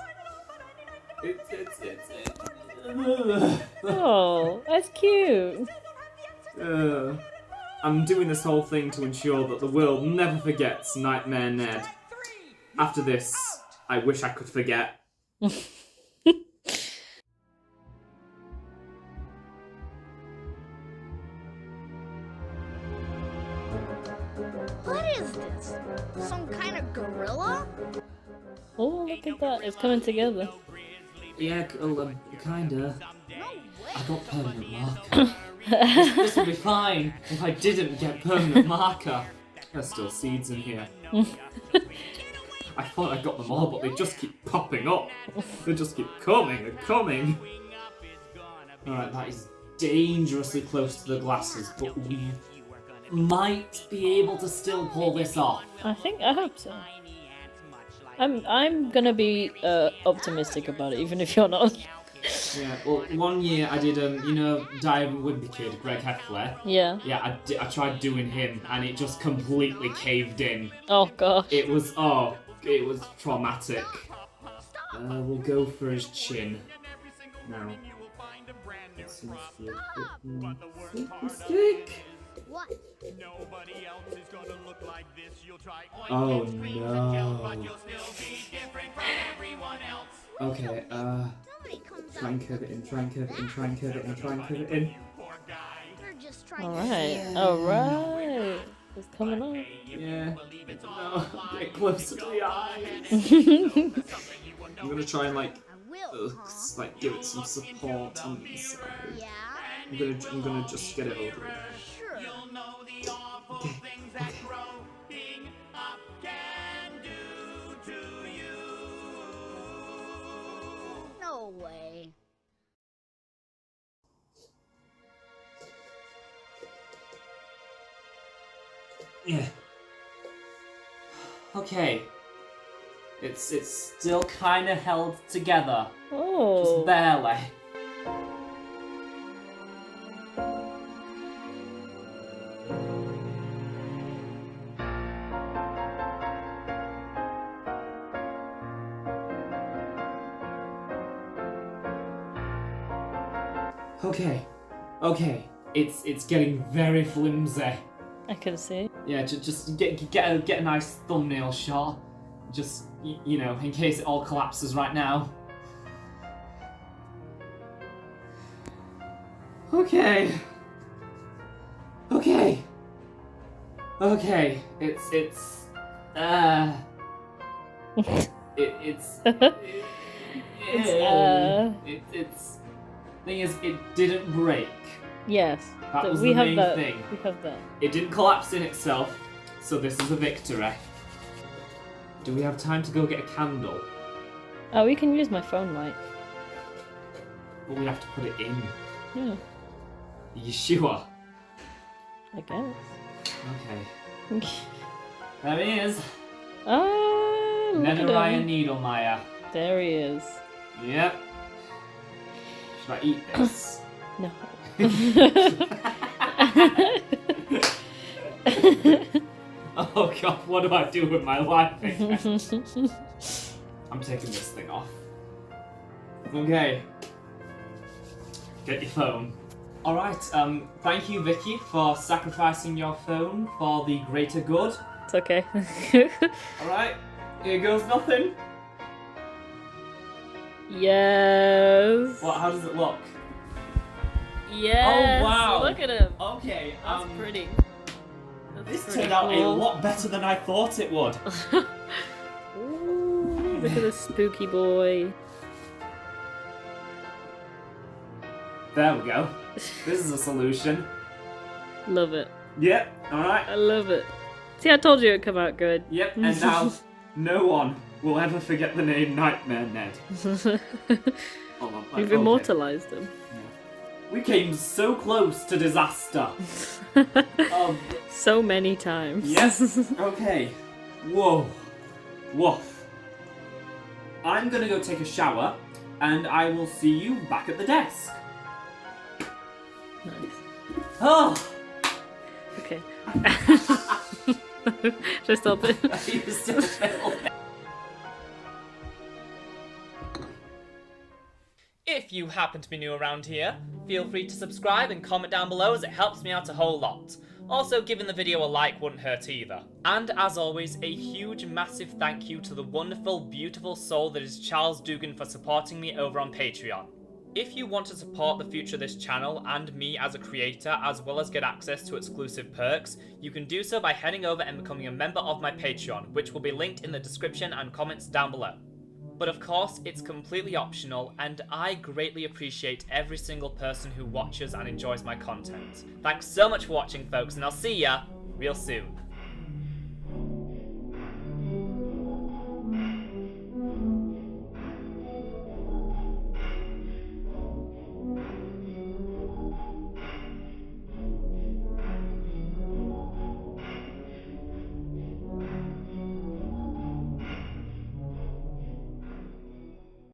It's... Oh, that's cute. I'm doing this whole thing to ensure that the world never forgets Nightmare Ned. After this, I wish I could forget. What is this? Some kind of gorilla? Oh, look at that. It's coming together. Yeah, kinda. I got permanent marker. This would be fine if I didn't get permanent marker. There's still seeds in here. I thought I got them all, but they just keep popping up. They just keep coming and coming. Alright, that is dangerously close to the glasses, but we might be able to still pull this off. I hope so. I'm gonna be optimistic about it, even if you're not. Yeah, well, one year I did, you know, Diamond Wimpy Kid, Greg Heffler. Yeah. Yeah, I tried doing him, and it just completely caved in. Oh, gosh. It was traumatic. We'll go for his chin. Now. Stick. What? Oh, no. Okay, try and curve it in, try and curve it in, try and curve it in, try and curve it in. Alright. It's coming on. Yeah. No, get closer to the eyes. I'm gonna try and like give it some support on the side. I'm gonna just get it over it. Okay. No way. Yeah. Okay. It's still kind of held together. Oh. Just barely. Okay. It's getting very flimsy. I can see. Yeah, just get a nice thumbnail shot. Just you know, in case it all collapses right now. Okay. It's thing is, it didn't break. Yes. That was we the have main that. thing. We have that. It didn't collapse in itself, so this is a victory. Do we have time to go get a candle? Oh, we can use my phone light. But we have to put it in. Yeah. Are you sure? I guess. Okay. There he is. Oh, look at Netheraya him. Needlemeyer. There he is. Yep. Should I eat this? No. Oh god, what do I do with my life again? I'm taking this thing off. Okay. Get your phone. Alright, thank you Vicky for sacrificing your phone for the greater good. It's okay. Alright, Here goes nothing. Yes. What? How does it look? Yes. Oh wow! Look at him. Okay. That's pretty. This turned out a lot better than I thought it would. Ooh, look at this spooky boy. There we go. This is a solution. Love it. Yep. All right. I love it. See, I told you it'd come out good. Yep. And now, no one will ever forget the name Nightmare Ned. Hold on. You've immortalized him. We came so close to disaster. So many times. Yes. Okay. Whoa. Woof. I'm gonna go take a shower, and I will see you back at the desk. Nice. Oh. Okay. Should I stop it? You still filming. If you happen to be new around here, feel free to subscribe and comment down below as it helps me out a whole lot. Also, giving the video a like wouldn't hurt either. And as always, a huge massive thank you to the wonderful, beautiful soul that is Charles Dugan for supporting me over on Patreon. If you want to support the future of this channel and me as a creator, as well as get access to exclusive perks, you can do so by heading over and becoming a member of my Patreon, which will be linked in the description and comments down below. But of course, it's completely optional, and I greatly appreciate every single person who watches and enjoys my content. Thanks so much for watching, folks, and I'll see ya real soon.